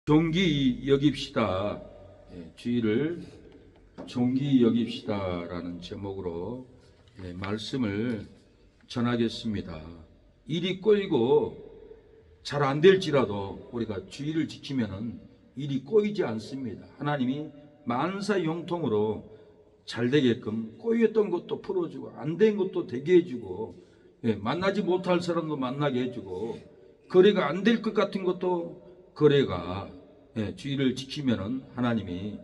존귀 여깁시다. 주의를 존귀 여깁시다라는 제목으로 말씀을 전하겠습니다. 일이 꼬이고 잘 안 될지라도 우리가 주의를 지키면은 일이 꼬이지 않습니다. 하나님이 만사형통으로 잘 되게끔 꼬였던 것도 풀어주고 안 된 것도 되게 해주고 만나지 못할 사람도 만나게 해주고 거래가 안 될 것 같은 것도 거래가 주의를 지키면은 하나님이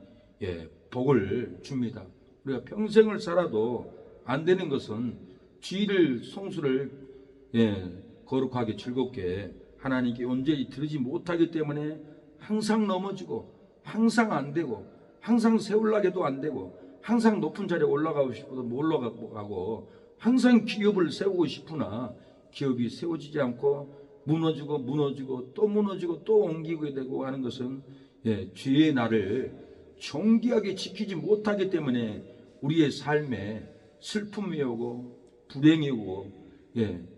복을 줍니다. 우리가 평생을 살아도 안 되는 것은 주의를 성수를 거룩하게 즐겁게 하나님께 온전히 들으지 못하기 때문에 항상 넘어지고 항상 안 되고 항상 세울라게도 안 되고 항상 높은 자리에 올라가고 싶어도 못 올라가고 항상 기업을 세우고 싶으나 기업이 세워지지 않고 무너지고 또 무너지고 또 옮기게 되고 하는 것은 주의 날을 존귀하게 지키지 못하기 때문에 우리의 삶에 슬픔이 오고 불행이 오고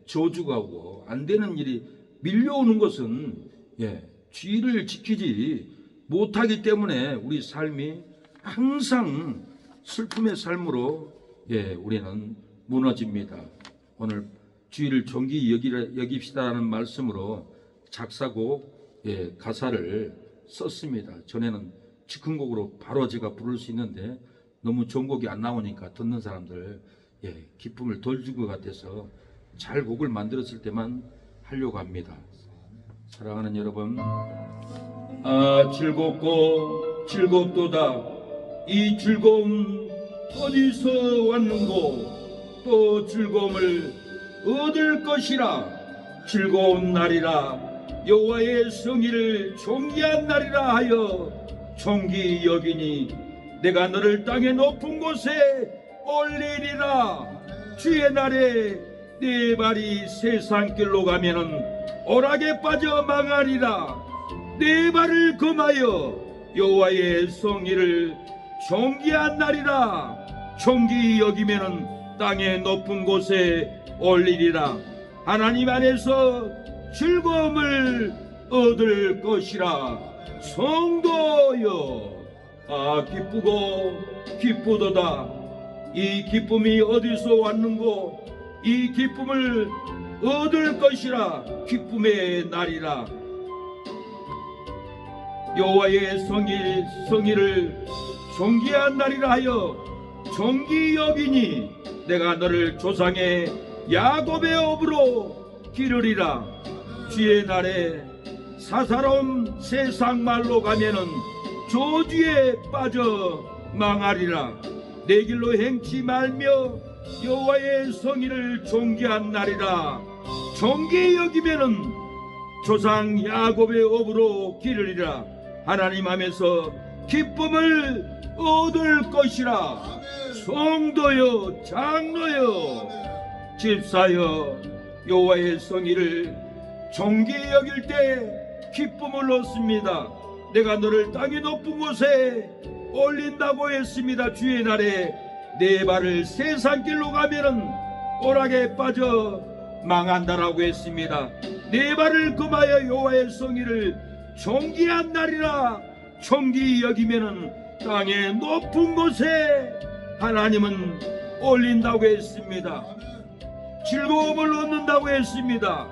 저주가 오고 안 되는 일이 밀려오는 것은 주의를 지키지 못하기 때문에 우리 삶이 항상 슬픔의 삶으로 우리는 무너집니다. 오늘 주의를 존귀 여깁시다라는 말씀으로 작사곡 가사를 썼습니다. 전에는 즉흥곡으로 바로 제가 부를 수 있는데 너무 좋은 곡이 안 나오니까 듣는 사람들 기쁨을 덜 준 것 같아서 잘 곡을 만들었을 때만 하려고 합니다. 사랑하는 여러분, 즐겁도다. 이 즐거움 어디서 왔는고? 또 즐거움을 얻을 것이라. 즐거운 날이라. 여호와의 성의를 존귀한 날이라 하여 존귀 여기니 내가 너를 땅의 높은 곳에 올리리라. 주의 날에 네 발이 세상 길로 가면은 오락에 빠져 망하리라. 네 발을 금하여 여호와의 성의를 존귀한 날이라. 존귀 여기면은 땅의 높은 곳에 올리리라. 하나님 안에서 즐거움을 얻을 것이라. 성도여, 기쁘고 기쁘도다. 이 기쁨이 어디서 왔는고? 이 기쁨을 얻을 것이라. 기쁨의 날이라. 여호와의 성의를 존귀한 날이라 하여 존귀 여기니 내가 너를 조상의 야곱의 업으로 기르리라. 주의 날에 사사로운 세상 말로 가면은 저주에 빠져 망하리라. 내 길로 행치 말며 여호와의 성의를 존귀한 날이라. 존귀 여기면은 조상 야곱의 업으로 기르리라. 하나님 안에서 기쁨을 얻을 것이라. 성도여, 장로여, 집사여, 여호와의 성의를 존귀 여길 때 기쁨을 얻습니다. 내가 너를 땅의 높은 곳에 올린다고 했습니다. 주의 날에 네 발을 세상 길로 가면은 오락에 빠져 망한다라고 했습니다. 네 발을 금하여 여호와의 성의를 존귀한 날이라. 존귀 여기면은 땅의 높은 곳에 하나님은 올린다고 했습니다. 즐거움을 얻는다고 했습니다.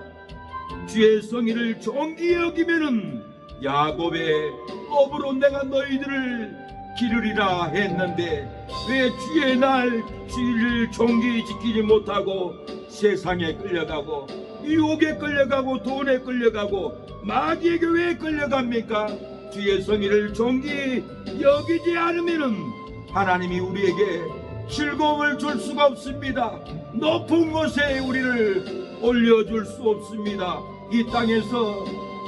주의 성의를 존귀 여기면은 야곱의 업으로 내가 너희들을 기르리라 했는데 왜 주의 날 주의를 존귀 지키지 못하고 세상에 끌려가고 유혹에 끌려가고 돈에 끌려가고 마귀에게 왜 끌려갑니까? 주의 성의를 존귀 여기지 않으면은 하나님이 우리에게 즐거움을 줄 수가 없습니다. 높은 곳에 우리를 올려줄 수 없습니다. 이 땅에서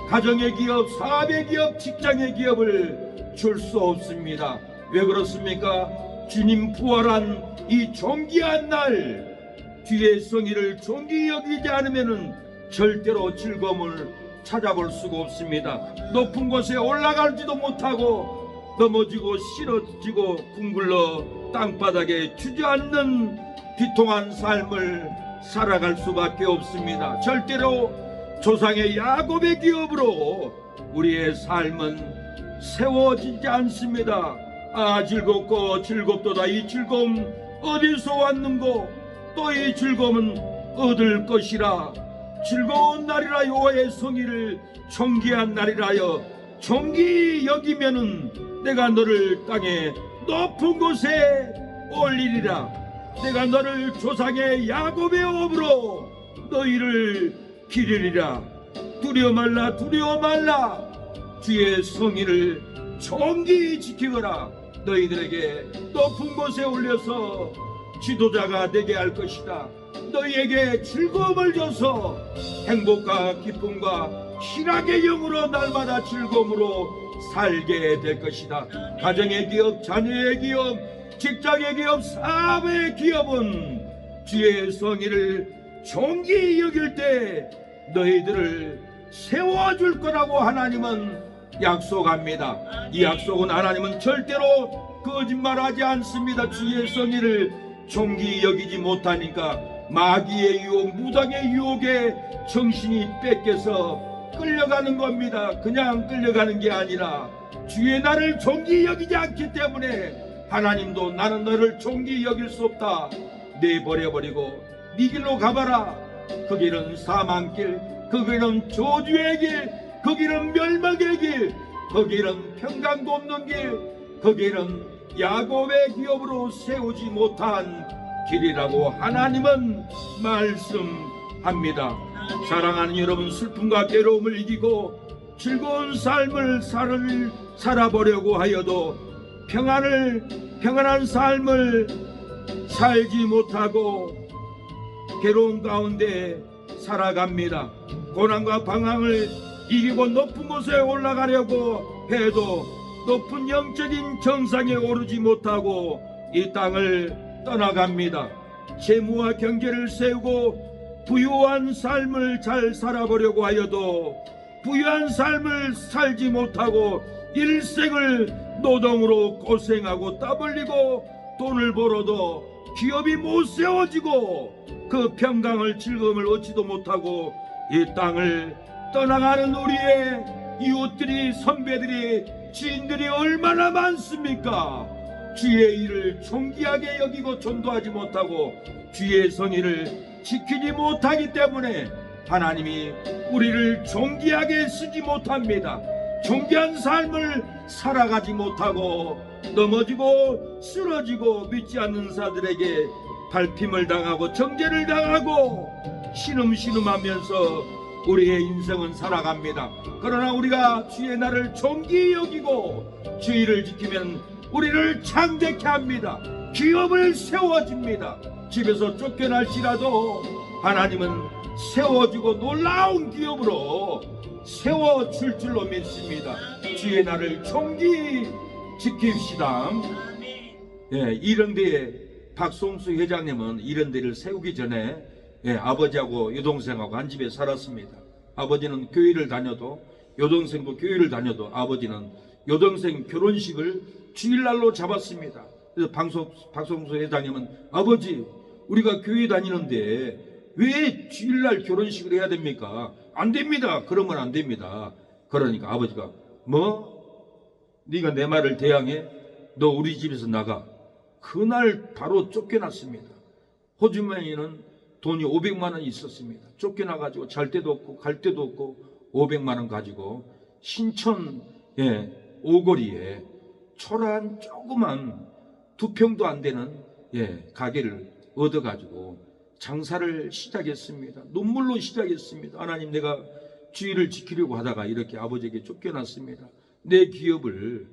가정의 기업, 사업의 기업, 직장의 기업을 줄 수 없습니다. 왜 그렇습니까? 주님 부활한 이 존귀한 날 주의 성의를 존귀 여기지 않으면은 절대로 즐거움을 찾아볼 수가 없습니다. 높은 곳에 올라갈지도 못하고 넘어지고 쓰러지고 둥글러 땅바닥에 주저앉는 비통한 삶을 살아갈 수밖에 없습니다. 절대로 조상의 야곱의 기업으로 우리의 삶은 세워지지 않습니다. 아, 즐겁고 즐겁도다. 이 즐거움 어디서 왔는고? 또 이 즐거움은 얻을 것이라. 즐거운 날이라 여호와의 성의를 존귀한 날이라여 존귀 여기면은 내가 너를 땅에 높은 곳에 올리리라. 내가 너를 조상의 야곱의 업으로 너희를 기르리라. 두려워 말라, 두려워 말라. 주의 성의를 존귀히 지키거라. 너희들에게 높은 곳에 올려서 지도자가 되게 할 것이다. 너희에게 즐거움을 줘서 행복과 기쁨과 희락의 영으로 날마다 즐거움으로 살게 될 것이다. 가정의 기업, 자녀의 기업, 직장의 기업, 사업의 기업은 주의 성의를 존귀히 여길 때 너희들을 세워줄 거라고 하나님은 약속합니다. 이 약속은 하나님은 절대로 거짓말하지 않습니다. 주의 성의를 존귀히 여기지 못하니까 마귀의 유혹, 무당의 유혹에 정신이 뺏겨서 끌려가는 겁니다. 그냥 끌려가는 게 아니라 주의 나를 존귀히 여기지 않기 때문에 하나님도 나는 너를 존귀히 여길 수 없다. 내버려버리고 네 길로 가봐라. 그 길은 사망길, 그 길은 저주의 길, 그 길은 멸망의 길, 그 길은 평강도 없는 길, 그 길은 야곱의 기업으로 세우지 못한 길이라고 하나님은 말씀합니다. 사랑하는 여러분, 슬픔과 괴로움을 이기고 즐거운 삶을 살아보려고 하여도 평안한 삶을 살지 못하고 괴로움 가운데 살아갑니다. 고난과 방황을 이기고 높은 곳에 올라가려고 해도 높은 영적인 정상에 오르지 못하고 이 땅을 떠나갑니다. 재무와 경제를 세우고 부유한 삶을 잘 살아보려고 하여도 부유한 삶을 살지 못하고 일생을 노동으로 고생하고 땀 흘리고 돈을 벌어도 기업이 못 세워지고 그 평강을 즐거움을 얻지도 못하고 이 땅을 떠나가는 우리의 이웃들이, 선배들이, 지인들이 얼마나 많습니까? 주의 일을 존귀하게 여기고 전도하지 못하고 주의 성의를 지키지 못하기 때문에 하나님이 우리를 존귀하게 쓰지 못합니다. 존귀한 삶을 살아가지 못하고 넘어지고 쓰러지고 믿지 않는 자들에게 발핌을 당하고 정죄를 당하고 신음신음하면서 우리의 인생은 살아갑니다. 그러나 우리가 주의 날을 존귀히 여기고 주의를 지키면 우리를 창대케 합니다. 기업을 세워집니다. 집에서 쫓겨날지라도 하나님은 세워주고 놀라운 기업으로 세워줄 줄로 믿습니다. 주의 날을 존귀히 지킵시다. 이런데에 박송수 회장님은 이런데를 세우기 전에 아버지하고 여동생하고 한 집에 살았습니다. 아버지는 교회를 다녀도 여동생도 교회를 다녀도 아버지는 여동생 결혼식을 주일날로 잡았습니다. 그래서 박송수 회장님은 아버지, 우리가 교회 다니는데 왜 주일날 결혼식을 해야 됩니까? 안 됩니다. 그러면 안 됩니다. 그러니까 아버지가 네가 내 말을 대항해? 너 우리 집에서 나가. 그날 바로 쫓겨났습니다. 호주머니는 돈이 500만 원이 있었습니다. 쫓겨나가지고 잘 데도 없고 갈 데도 없고 500만 원 가지고 신천 오거리에 초라한 조그만 2평도 안 되는 가게를 얻어가지고 장사를 시작했습니다. 눈물로 시작했습니다. 하나님, 내가 주의를 지키려고 하다가 이렇게 아버지에게 쫓겨났습니다. 내 기업을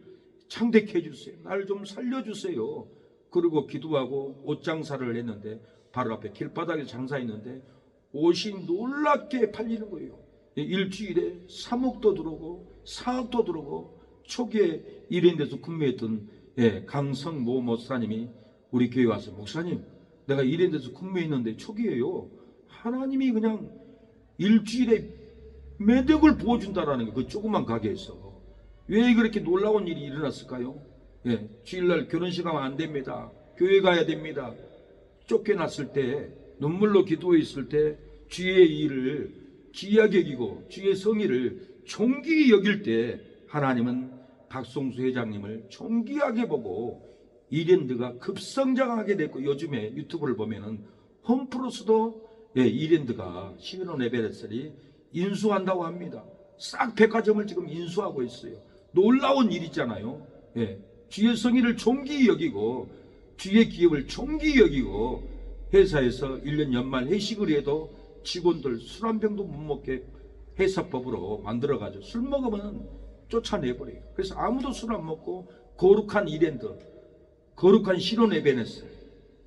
창대케 해주세요. 날 좀 살려주세요. 그리고 기도하고 옷 장사를 했는데 바로 앞에 길바닥에 장사했는데 옷이 놀랍게 팔리는 거예요. 일주일에 3억도 들어오고 4억도 들어오고 초기에 이런 데서 근무했던 강성모 목사님이 우리 교회 와서 목사님, 내가 이런 데서 근무했는데 초기에요, 하나님이 그냥 일주일에 매덕을 부어준다라는 거, 그 조그만 가게에서 왜 그렇게 놀라운 일이 일어났을까요? 주일날 결혼식 하면 안 됩니다. 교회 가야 됩니다. 쫓겨났을 때, 눈물로 기도했을 때 주의 일을 귀하게 여기고 주의 성의를 존귀히 여길 때 하나님은 박성수 회장님을 존귀하게 보고 이랜드가 급성장하게 됐고, 요즘에 유튜브를 보면은 홈플러스도 이랜드가 시그널 에베레스를 인수한다고 합니다. 싹 백화점을 지금 인수하고 있어요. 놀라운 일이잖아요. 주의 성의를 존귀히 여기고 주의 기업을 존귀히 여기고 회사에서 1년 연말 회식을 해도 직원들 술 한 병도 못 먹게 회사법으로 만들어가지고 술 먹으면 쫓아내버려요. 그래서 아무도 술 안 먹고 거룩한 이랜드, 거룩한 시론 에베네스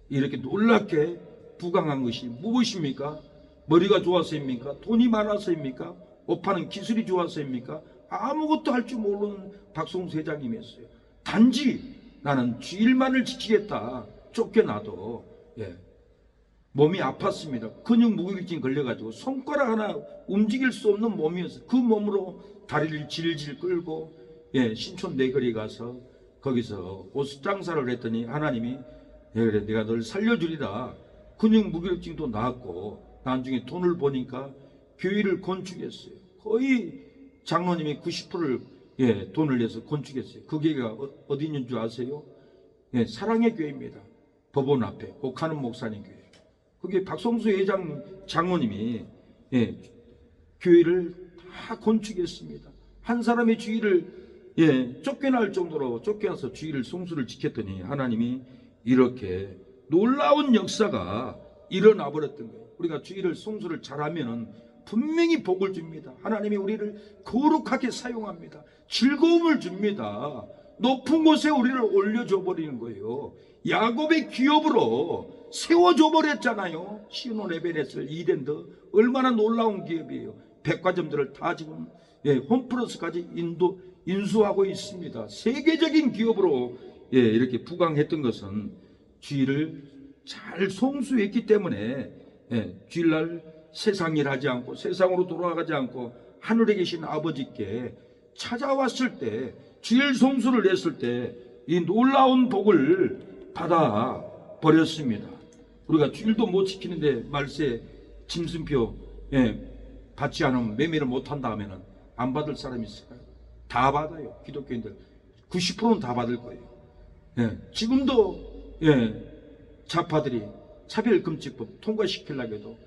이렇게 놀랍게 부강한 것이 무엇입니까? 머리가 좋아서입니까? 돈이 많아서입니까? 옷 파는 기술이 좋아서입니까? 아무것도 할 줄 모르는 박성수 회장님이었어요. 단지 나는 주일만을 지키겠다. 쫓겨나도 몸이 아팠습니다. 근육 무기증 걸려가지고 손가락 하나 움직일 수 없는 몸이었어요. 그 몸으로 다리를 질질 끌고 신촌 내거리 가서 거기서 옷 장사를 했더니 하나님이 그래 내가 널 살려주리라. 근육 무기증도 나았고 나중에 돈을 보니까 교회를 건축했어요. 거의 장로님이 90%를 돈을 내서 건축했어요. 그 교회가 어디 있는 줄 아세요? 사랑의 교회입니다. 법원 앞에 옥하는 목사님 교회. 그게 박성수 회장 장로님이 교회를 다 건축했습니다. 한 사람의 주의를 쫓겨날 정도로 쫓겨나서 주의를 성수를 지켰더니 하나님이 이렇게 놀라운 역사가 일어나 버렸던 거예요. 우리가 주의를 성수를 잘하면은 분명히 복을 줍니다. 하나님이 우리를 거룩하게 사용합니다. 즐거움을 줍니다. 높은 곳에 우리를 올려줘 버리는 거예요. 야곱의 기업으로 세워줘 버렸잖아요. 시온 에베네스, 이랜드 얼마나 놀라운 기업이에요. 백화점들을 다 지금 홈플러스까지 인수하고 있습니다. 세계적인 기업으로 이렇게 부강했던 것은 주의를 잘 성수했기 때문에 주일날 세상 일 하지 않고 세상으로 돌아가지 않고 하늘에 계신 아버지께 찾아왔을 때 주일 성수를 냈을 때 이 놀라운 복을 받아 버렸습니다. 우리가 주일도 못 지키는데 말세 짐승표 받지 않으면 매매를 못한다 하면 안 받을 사람이 있을까요? 다 받아요. 기독교인들 90%는 다 받을 거예요. 지금도 좌파들이 차별금지법 통과시키려고 해도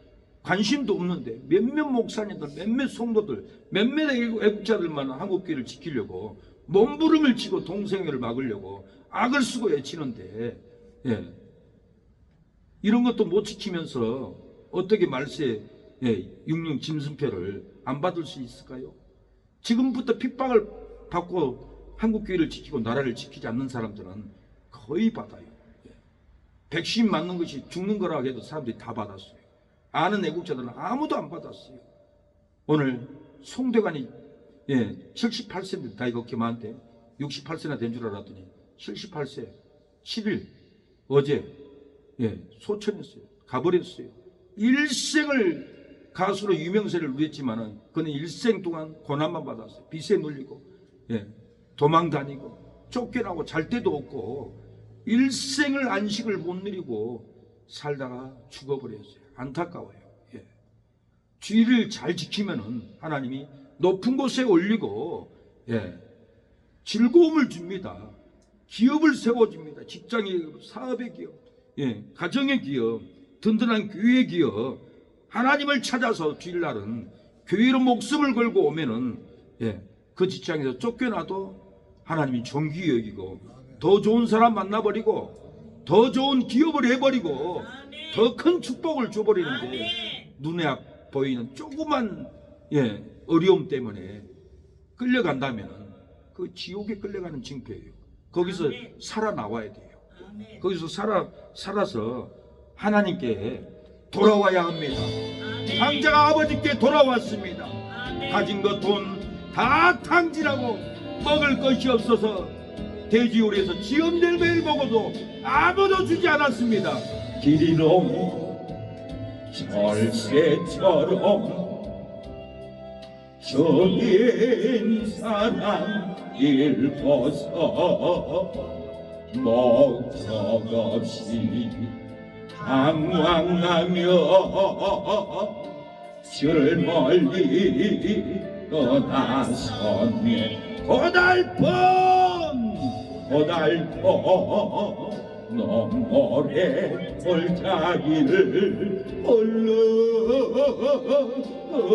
관심도 없는데 몇몇 목사님들, 몇몇 성도들, 몇몇 애국자들만 한국교회를 지키려고 몸부림을 치고 동성애를 막으려고 악을 쓰고 애치는데 이런 것도 못 지키면서 어떻게 말세 육령 짐승표를 안 받을 수 있을까요? 지금부터 핍박을 받고 한국교회를 지키고 나라를 지키지 않는 사람들은 거의 받아요. 백신 맞는 것이 죽는 거라고 해도 사람들이 다 받았어요. 아는 애국자들은 아무도 안 받았어요. 오늘 송대관이 78세인데 나이가 그렇게 많은데 68세나 된 줄 알았더니 78세 7일 어제 소천했어요. 가버렸어요. 일생을 가수로 유명세를 누렸지만은 그는 일생 동안 고난만 받았어요. 빚에 눌리고 도망 다니고 쫓겨나고 잘 데도 없고 일생을 안식을 못 누리고 살다가 죽어버렸어요. 안타까워요. 주의를 잘 지키면은 하나님이 높은 곳에 올리고 즐거움을 줍니다. 기업을 세워줍니다. 직장의 기업, 사업의 기업, 가정의 기업, 든든한 교회의 기업. 하나님을 찾아서 주일날은 교회로 목숨을 걸고 오면은 그 직장에서 쫓겨나도 하나님이 존귀히 여기고 더 좋은 사람 만나버리고 더 좋은 기업을 해버리고 더 큰 축복을 줘버리는데 눈에 보이는 조그만 어려움 때문에 끌려간다면 그 지옥에 끌려가는 징표예요. 거기서 살아나와야 돼요. 거기서 살아서 하나님께 돌아와야 합니다. 당자가 아버지께 돌아왔습니다. 가진 것 돈 다 탕진하고 먹을 것이 없어서 돼지우리에서 지엄del매를 먹어도 아무도 주지 않았습니다. 길이로 절새처럼 저긴 사랑 일벗어 목적 없이 방황하며 줄 멀리 떠나섰네 고달퍼 고달퍼 너머래 골짜기를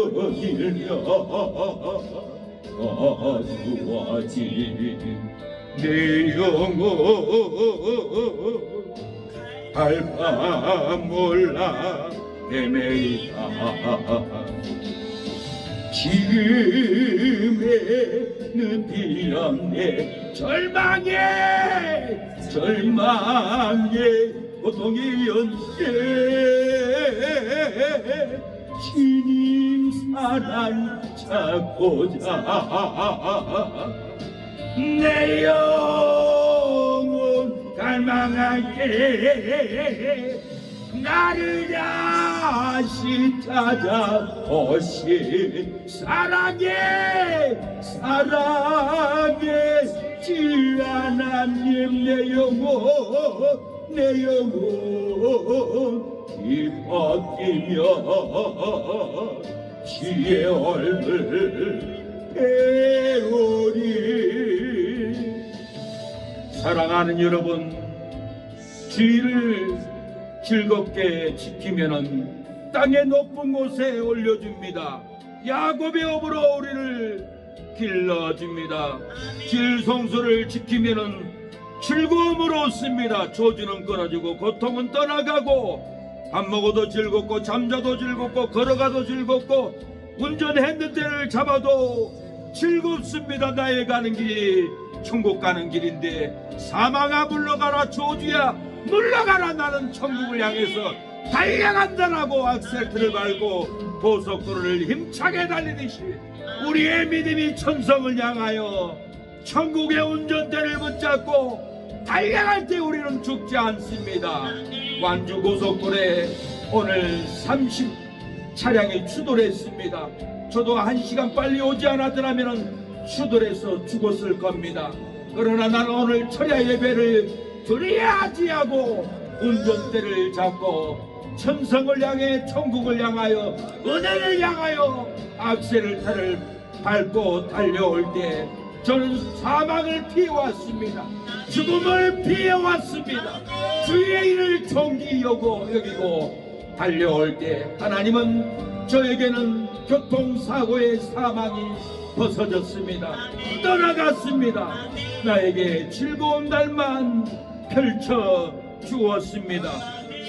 흘러길며 어두워진 내 영혼 알바 몰라 헤매이다 지금의 눈이었네 절망의 고통이었네 주님 사랑 찾고자 내 영혼 갈망하게 나를 다시 찾아오신 사랑의 주 하나님 내 영혼 기뻐 뛰며 주의 얼굴 배우리. 사랑하는 여러분, 주의를 즐겁게 지키면은 땅의 높은 곳에 올려줍니다. 야곱의 업으로 우리를 길러줍니다. 질성소를 지키면은 즐거움으로 얻습니다. 조주는 끊어지고 고통은 떠나가고 밥 먹어도 즐겁고 잠자도 즐겁고 걸어가도 즐겁고 운전했는 데를 잡아도 즐겁습니다. 나의 가는 길이 천국 가는 길인데 사망아 물러가라 조주야 물러가라 나는 천국을 향해서 달려간다라고 악셀트를 밟고 고속도로를 힘차게 달리듯이 우리의 믿음이 천성을 향하여 천국의 운전대를 붙잡고 달려갈 때 우리는 죽지 않습니다. 완주 고속도로에 오늘 30 차량이 추돌했습니다. 저도 1시간 빨리 오지 않았더라면 추돌해서 죽었을 겁니다. 그러나 나는 오늘 철야 예배를 드려야지 하고 운전대를 잡고 천성을 향해 천국을 향하여 은혜를 향하여 악셀을 밟고 달려올 때 저는 사망을 피해왔습니다. 죽음을 피해왔습니다. 주의 일을 존귀 여기고 달려올 때 하나님은 저에게는 교통사고의 사망이 벗어졌습니다. 떠나갔습니다. 나에게 즐거운 날만 펼쳐 주었습니다.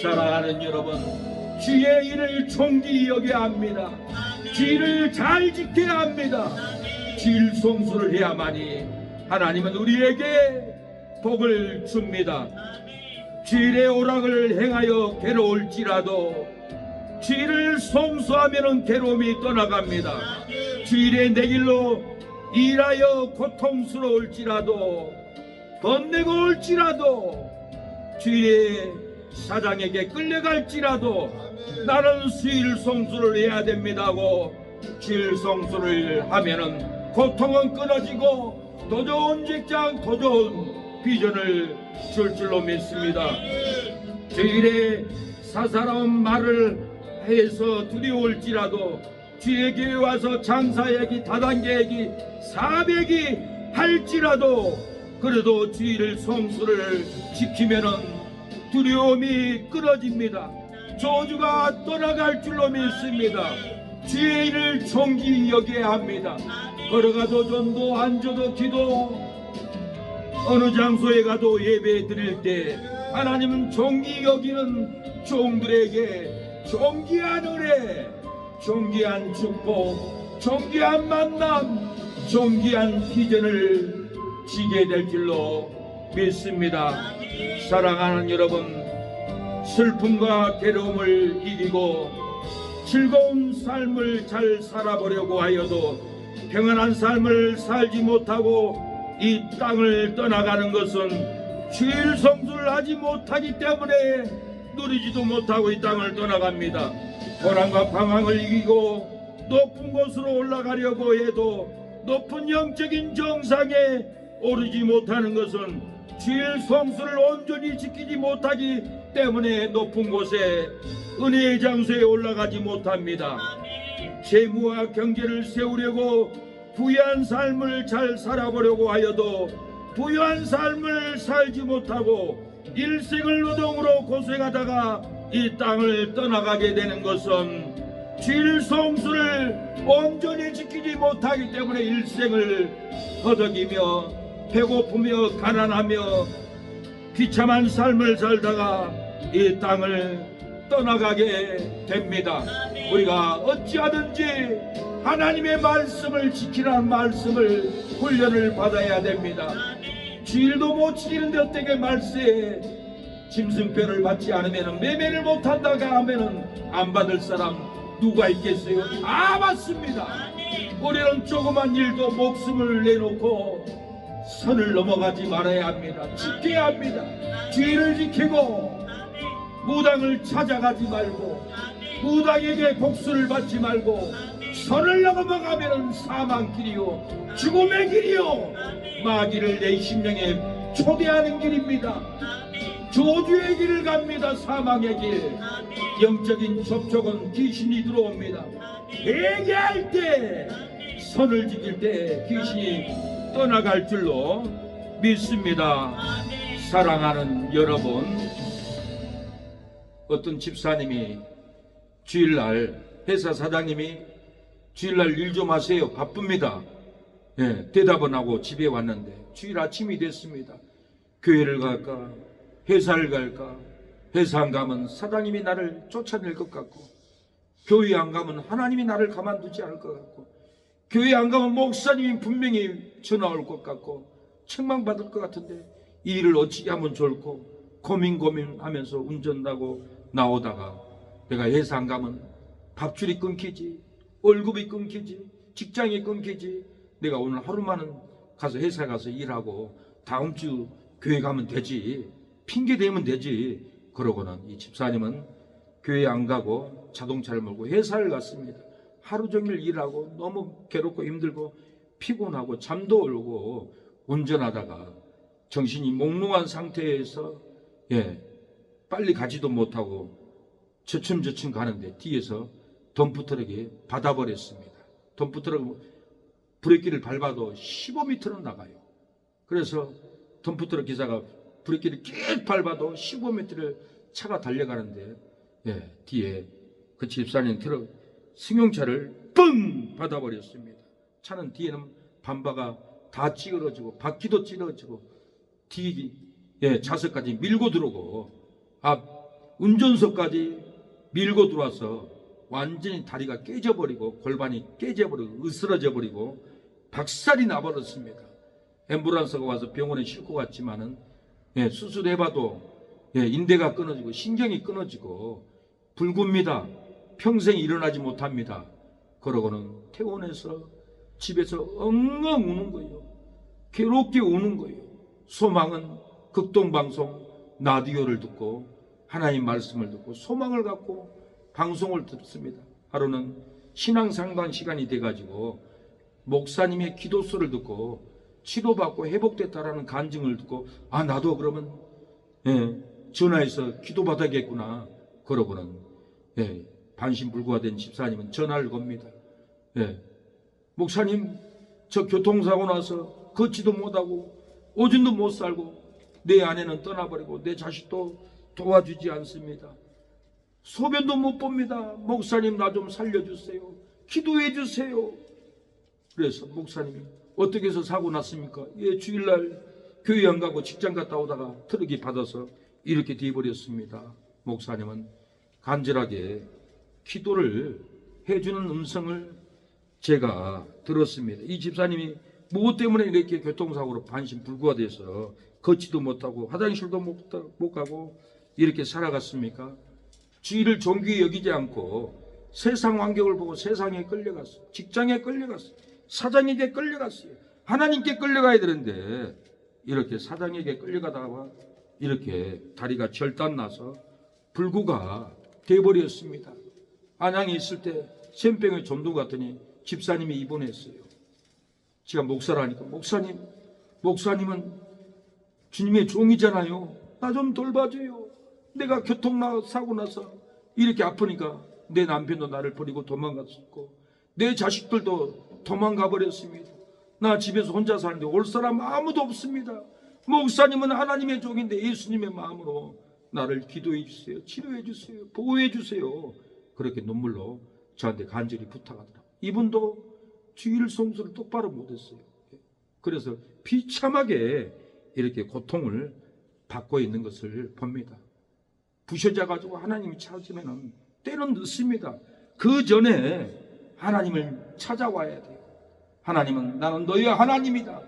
사랑하는 여러분, 주의 일을 존귀 여겨야 합니다. 주의를 잘 지켜야 합니다. 질성수를 해야만이 하나님은 우리에게 복을 줍니다. 주일의 오락을 행하여 괴로울지라도 주일을 성수하면 괴로움이 떠나갑니다. 주일의 내 길로 일하여 고통스러울지라도 번내고 올지라도 주일의 사장에게 끌려갈지라도 나는 수일 성수를 해야 됩니다고 주일 성수를 하면은 고통은 끊어지고 더 좋은 직장, 더 좋은 비전을 줄 줄로 믿습니다. 주일에 사사로운 말을 해서 두려울지라도 주의 교회 와서 장사얘기, 다단계 얘기, 사백이 할지라도 그래도 주일을 성수를 지키면은 두려움이 끊어집니다. 저주가 떠나갈 줄로 믿습니다. 주의 일을 존귀 여겨야 합니다. 걸어가도 전도, 앉아도 기도, 어느 장소에 가도 예배 드릴 때 하나님은 존귀 여기는 종들에게 존귀한 은혜, 존귀한 축복, 존귀한 만남, 존귀한 비전을 지게 될 줄로 믿습니다. 사랑하는 여러분, 슬픔과 괴로움을 이기고 즐거운 삶을 잘 살아보려고 하여도 평안한 삶을 살지 못하고 이 땅을 떠나가는 것은 주일 성수를 하지 못하기 때문에 누리지도 못하고 이 땅을 떠나갑니다. 고난과 방황을 이기고 높은 곳으로 올라가려고 해도 높은 영적인 정상에 오르지 못하는 것은 주일 성수를 온전히 지키지 못하기 때문에 높은 곳에 은혜의 장소에 올라가지 못합니다. 재무와 경제를 세우려고 부유한 삶을 잘 살아보려고 하여도 부유한 삶을 살지 못하고 일생을 노동으로 고생하다가 이 땅을 떠나가게 되는 것은 주일 성수를 온전히 지키지 못하기 때문에 일생을 허덕이며 배고프며 가난하며 비참한 삶을 살다가 이 땅을 떠나가게 됩니다. 우리가 어찌하든지 하나님의 말씀을 지키라는 말씀을 훈련을 받아야 됩니다. 주일도 못 지키는데 어떻게 말세에 짐승표를 받지 않으면 매매를 못한다가 하면 안 받을 사람 누가 있겠어요? 다 받습니다. 우리는 조그만 일도 목숨을 내놓고 선을 넘어가지 말아야 합니다. 지켜야 합니다. 주의를 지키고 무당을 찾아가지 말고 무당에게 복수를 받지 말고 선을 넘어가면 사망길이요 죽음의 길이요 마귀를 내 심령에 초대하는 길입니다. 저주의 길을 갑니다. 사망의 길. 영적인 접촉은 귀신이 들어옵니다. 회개할 때 선을 지킬 때 귀신이 떠나갈 줄로 믿습니다. 사랑하는 여러분, 어떤 집사님이 주일날 회사 사장님이 주일날 일 좀 하세요. 바쁩니다. 대답은 하고 집에 왔는데 주일 아침이 됐습니다. 교회를 갈까 회사를 갈까? 회사 안 가면 사장님이 나를 쫓아낼 것 같고, 교회 안 가면 하나님이 나를 가만두지 않을 것 같고, 교회 안 가면 목사님이 분명히 전화 올 것 같고 책망받을 것 같은데 이 일을 어찌 하면 좋을까 고민하면서 운전하고 나오다가 내가 회사 안 가면 밥줄이 끊기지, 월급이 끊기지, 직장이 끊기지, 내가 오늘 하루만은 가서 회사 가서 일하고 다음 주 교회 가면 되지, 핑계 대면 되지. 그러고는 이 집사님은 교회 안 가고 자동차를 몰고 회사를 갔습니다. 하루 종일 일하고 너무 괴롭고 힘들고 피곤하고 잠도 오고 운전하다가 정신이 몽롱한 상태에서 빨리 가지도 못하고 저층저층 가는데 뒤에서 덤프트럭이 받아버렸습니다. 덤프트럭 브레이크를 밟아도 15m는 나가요. 그래서 덤프트럭 기사가 브레이크를 쭉 밟아도 15m를 차가 달려가는데 뒤에 그 집사님 트럭 승용차를 뻥 받아버렸습니다. 차는 뒤에는 반바가 다 찌그러지고 바퀴도 찌그러지고 뒤 좌석까지 밀고 들어오고 앞 운전석까지 밀고 들어와서 완전히 다리가 깨져버리고 골반이 깨져버리고 으스러져 버리고 박살이 나버렸습니다. 앰뷸런스가 와서 병원에 싣고 갔지만은 수술해봐도 인대가 끊어지고 신경이 끊어지고 불구입니다. 평생 일어나지 못합니다. 그러고는 퇴원해서 집에서 엉엉 우는 거예요. 괴롭게 우는 거예요. 소망은 극동방송 라디오를 듣고 하나님 말씀을 듣고 소망을 갖고 방송을 듣습니다. 하루는 신앙상담 시간이 돼가지고 목사님의 기도수를 듣고 치료받고 회복됐다라는 간증을 듣고 나도 그러면 전화해서 기도받아야겠구나. 그러고는 반신불구가 된 집사님은 전화를 겁니다. 목사님, 저 교통사고 나서 걷지도 못하고 오줌도 못 살고 내 아내는 떠나버리고 내 자식도 도와주지 않습니다. 소변도 못 봅니다. 목사님, 나 좀 살려주세요. 기도해 주세요. 그래서 목사님이 어떻게 해서 사고 났습니까? 주일날 교회 안 가고 직장 갔다 오다가 트럭이 받아서 이렇게 돼버렸습니다. 목사님은 간절하게 기도를 해주는 음성을 제가 들었습니다. 이 집사님이 무엇 때문에 이렇게 교통사고로 반신불구가 돼서 걷지도 못하고 화장실도 못 가고 이렇게 살아갔습니까? 주의를 존귀히 여기지 않고 세상 환경을 보고 세상에 끌려갔어요. 직장에 끌려갔어요. 사장에게 끌려갔어요. 하나님께 끌려가야 되는데 이렇게 사장에게 끌려가다가 이렇게 다리가 절단나서 불구가 돼버렸습니다. 안양에 있을 때 샘병에 전도 갔더니 집사님이 입원했어요. 제가 목사라니까 목사님은 주님의 종이잖아요. 나 좀 돌봐줘요. 내가 교통사고 나서 이렇게 아프니까 내 남편도 나를 버리고 도망갔었고 내 자식들도 도망가 버렸습니다. 나 집에서 혼자 사는데 올 사람 아무도 없습니다. 목사님은 하나님의 종인데 예수님의 마음으로 나를 기도해 주세요, 치료해 주세요, 보호해 주세요. 그렇게 눈물로 저한테 간절히 부탁하더라고요. 이분도 주일 성수를 똑바로 못했어요. 그래서 비참하게 이렇게 고통을 받고 있는 것을 봅니다. 부셔져 가지고 하나님이 찾으면 때는 늦습니다. 그 전에 하나님을 찾아와야 돼요. 하나님은 나는 너의 하나님이다.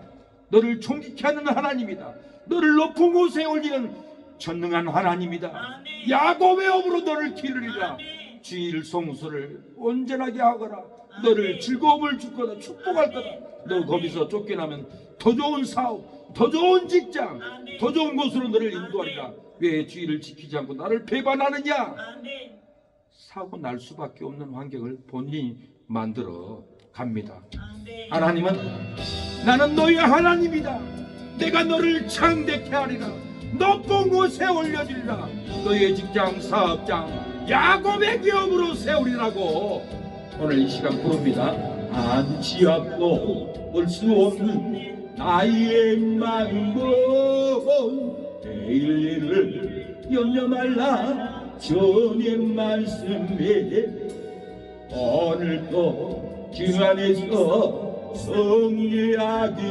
너를 존귀케 하는 하나님이다. 너를 높은 곳에 올리는 전능한 하나님이다. 야곱의 업으로 너를 기르리라. 주일 성수를 온전하게 하거라. 너를 즐거움을 줄 거다. 축복할 거다. 너 거기서 쫓겨나면 더 좋은 사업, 더 좋은 직장, 더 좋은 곳으로 너를 인도하리라. 왜 주일을 지키지 않고 나를 배반하느냐? 사고 날 수밖에 없는 환경을 본인이 만들어 갑니다. 하나님은 나는 너의 하나님이다. 내가 너를 창대케 하리라. 높은 곳에 올려주리라. 너의 직장, 사업장, 야곱의 기업으로 세우리라고 오늘 이 시간 부릅니다. 안지압도 올 수 없는 나의 마음은 내일을 염려 말라. 주의 말씀에 오늘도 주 안에서 승리하기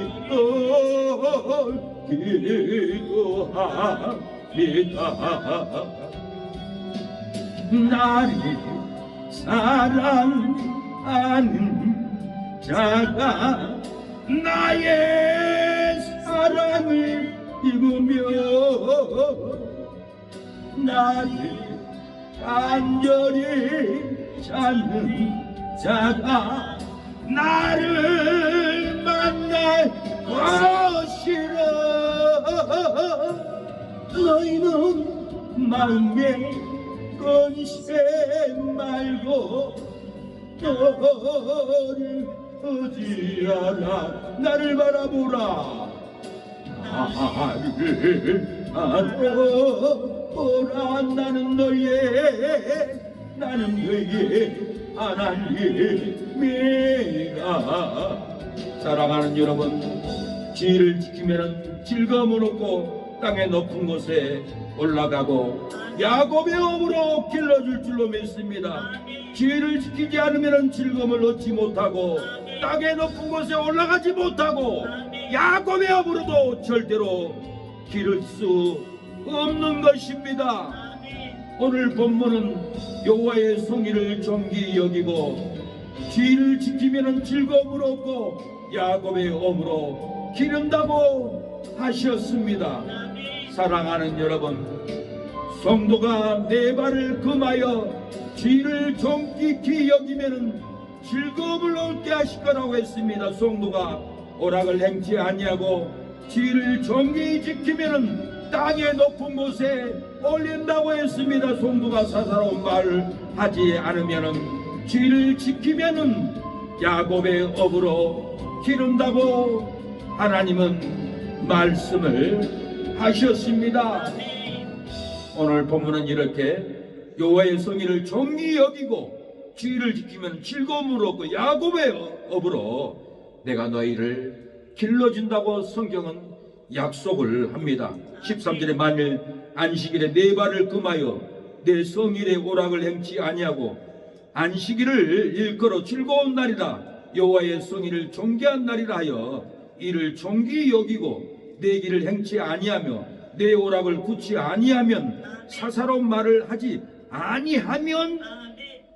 기도합니다. 나를 사랑하는 자가 나의 사랑을 입으며 나를 간절히 찾는 자가 나를 만날 것이라. 너희는 마음에 건세 말고 너를 의지하라. 나를 바라보라. 나를 바라보라. 나는 너의 하나님이라. 사랑하는 여러분, 주의를 지키면 즐거움을 얻고 땅의 높은 곳에 올라가고 야곱의 업으로 길러줄 줄로 믿습니다. 주의를 지키지 않으면 즐거움을 얻지 못하고 땅의 높은 곳에 올라가지 못하고 야곱의 업으로도 절대로 기를 수 없는 것입니다. 오늘 본문은 여호와의 성의를 존귀히 여기고 주의를 지키면 즐거움을 얻고 야곱의 업으로 기른다고 하셨습니다. 사랑하는 여러분, 성도가 내 발을 금하여 주의를 존귀히 여기면 즐거움을 얻게 하실 거라고 했습니다. 성도가 오락을 행치 아니하고 주의를 존귀히 지키면 땅의 높은 곳에 올린다고 했습니다. 성도가 사사로운 말을 하지 않으면 주의를 지키면 야곱의 업으로 기른다고 하나님은 말씀을 하셨습니다. 오늘 본문은 이렇게 여호와의 성의를 존귀히 여기고 주의를 지키면 즐거움을 얻고 야곱의 업으로 내가 너희를 길러준다고 성경은 약속을 합니다. 13절에 만일 안식일에 네 발을 금하여 내 성일의 오락을 행치 아니하고 안식일을 일컬어 즐거운 날이라 여호와의 성의를 존귀한 날이라 하여 이를 존귀히 여기고 내 길을 행치 아니하며 내 오락을 굳이 아니하면 사사로운 말을 하지 아니하면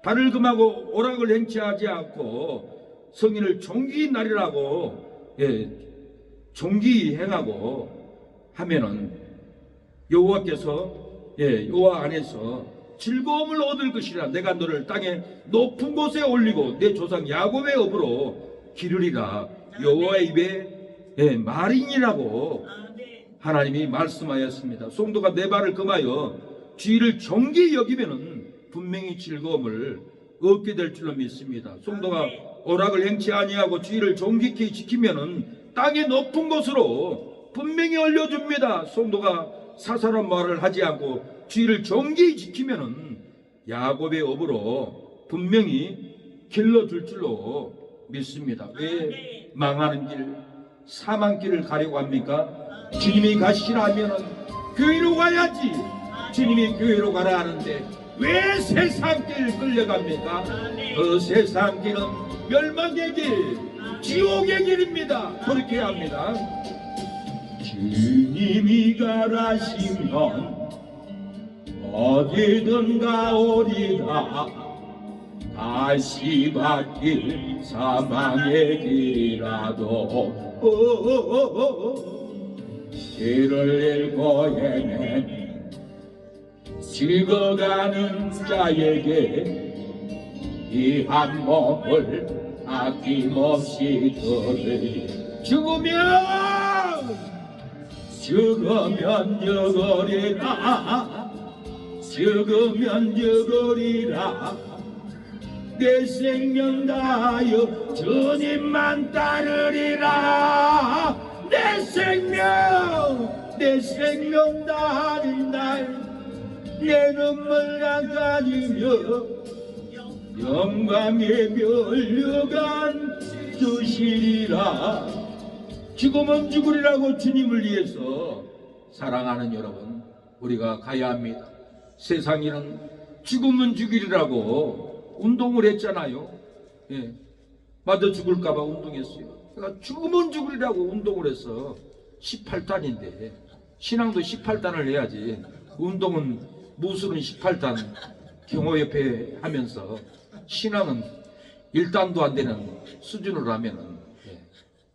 발을 금하고 오락을 행치하지 않고 성의를 존귀히 날이라고 존귀히 행하고 하면은 여호와께서 여호와 안에서 즐거움을 얻을 것이라. 내가 너를 땅의 높은 곳에 올리고 내 조상 야곱의 업으로 기르리라. 여호와의 입에 말이니라고 하나님이 말씀하였습니다. 성도가 내 발을 금하여 주의를 존귀히 여기면은 분명히 즐거움을 얻게 될 줄로 믿습니다. 성도가 오락을 행치 아니하고 주의를 존귀히 지키면은 땅의 높은 곳으로 분명히 올려줍니다. 성도가 사사로운 말을 하지 않고 주의를 존귀히 지키면은 야곱의 업으로 분명히 길러줄 줄로 믿습니다. 왜 망하는 길, 사망길을 가려고 합니까? 주님이 가시라면은 교회로 가야지. 주님이 교회로 가라 하는데 왜 세상길 끌려갑니까? 그 세상길은 멸망의 길, 지옥의 길입니다. 돌이켜야 합니다. 주님이 가라시면 어디든 가오리라. 다시 바뀔 사망의 길이라도 길을 잃고 헤맨 즐거가는 자에게 이 한 몸을 아낌없이 들으리. 죽으면 죽으리라. 죽으면 죽으리라. 내 생명 다하여 주님만 따르리라. 내 생명 다하는 날 내 눈물 닦아주며 영광의 면류관 주시리라. 죽으면 죽으리라고 주님을 위해서 사랑하는 여러분, 우리가 가야 합니다. 세상에는 죽으면 죽이리라고 운동을 했잖아요. 예. 맞아 죽을까봐 운동했어요. 그러니까 죽으면 죽으리라고 운동을 해서 18단인데 신앙도 18단을 해야지. 운동은 무술은 18단 경호협회 하면서 신앙은 1단도 안 되는 수준으로 하면은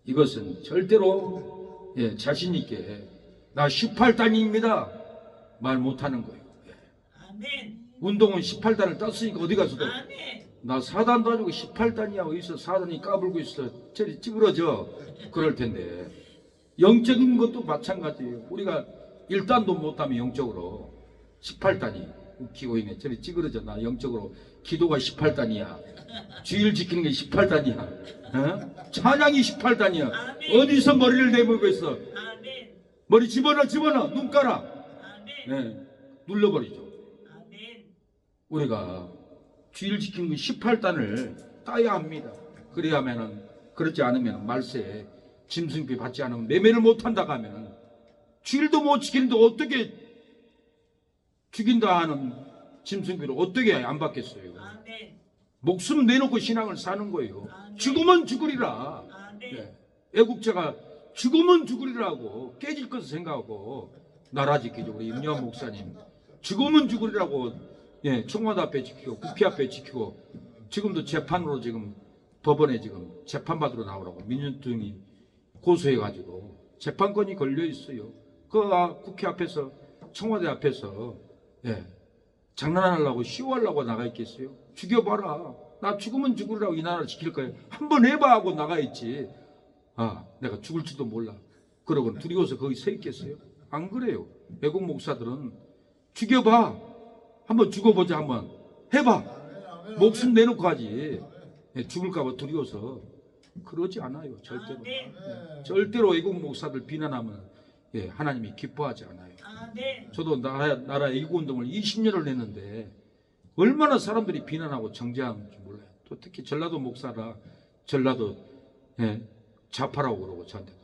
이것은 절대로 자신 있게 나 18단입니다 말 못하는 거예요. 아멘. 운동은 18단을 땄으니까 어디 가서도 아멘. 나 4단도 아니고 18단이야 어디서 4단이 까불고 있어 저리 찌그러져 그럴 텐데 영적인 것도 마찬가지예요. 우리가 1단도 못하면 영적으로 18단이 웃기고 있네. 저리 찌그러져. 나 영적으로 기도가 18단이야. 주일 지키는 게 18단이야. 어? 찬양이 18단이야. 아멘. 어디서 머리를 내밀고 있어? 아멘. 머리 집어넣어 눈 깔아. 아멘. 네, 눌러버리죠. 아멘. 우리가 주일 지키는 게 18단을 따야 합니다. 그래야면은 그렇지 않으면 말세에 짐승비 받지 않으면 매매를 못한다고 하면은 주일도 못 지키는데 어떻게 죽인다 하는 짐승비를 어떻게 안 받겠어요? 아멘. 목숨 내놓고 신앙을 사는 거예요. 아멘. 죽으면 죽으리라. 아멘. 예. 애국자가 죽으면 죽으리라고 깨질 것을 생각하고 나라 지키죠. 우리 임요한 목사님 죽으면 죽으리라고 청와대 앞에 지키고 국회 앞에 지키고 지금도 재판으로 지금 법원에 지금 재판받으러 나오라고 민주당이 고소해가지고 재판권이 걸려 있어요. 그 국회 앞에서 청와대 앞에서 장난하려고 쇼하려고 나가 있겠어요? 죽여봐라. 나 죽으면 죽으라고 이 나라를 지킬 거예요. 한번 해봐 하고 나가 있지. 내가 죽을지도 몰라. 그러고는 두려워서 거기 서 있겠어요? 안 그래요. 외국 목사들은 죽여봐. 한번 죽어보자. 한번 해봐. 목숨 내놓고 하지. 죽을까봐 두려워서 그러지 않아요. 절대로. 절대로 외국 목사들 비난하면 하나님이 기뻐하지 않아요. 아멘. 저도 나라 애국운동을 20년을 했는데 얼마나 사람들이 비난하고 정죄하는지 몰라요. 또 특히 전라도 목사라 전라도 좌파라고 그러고 저한테도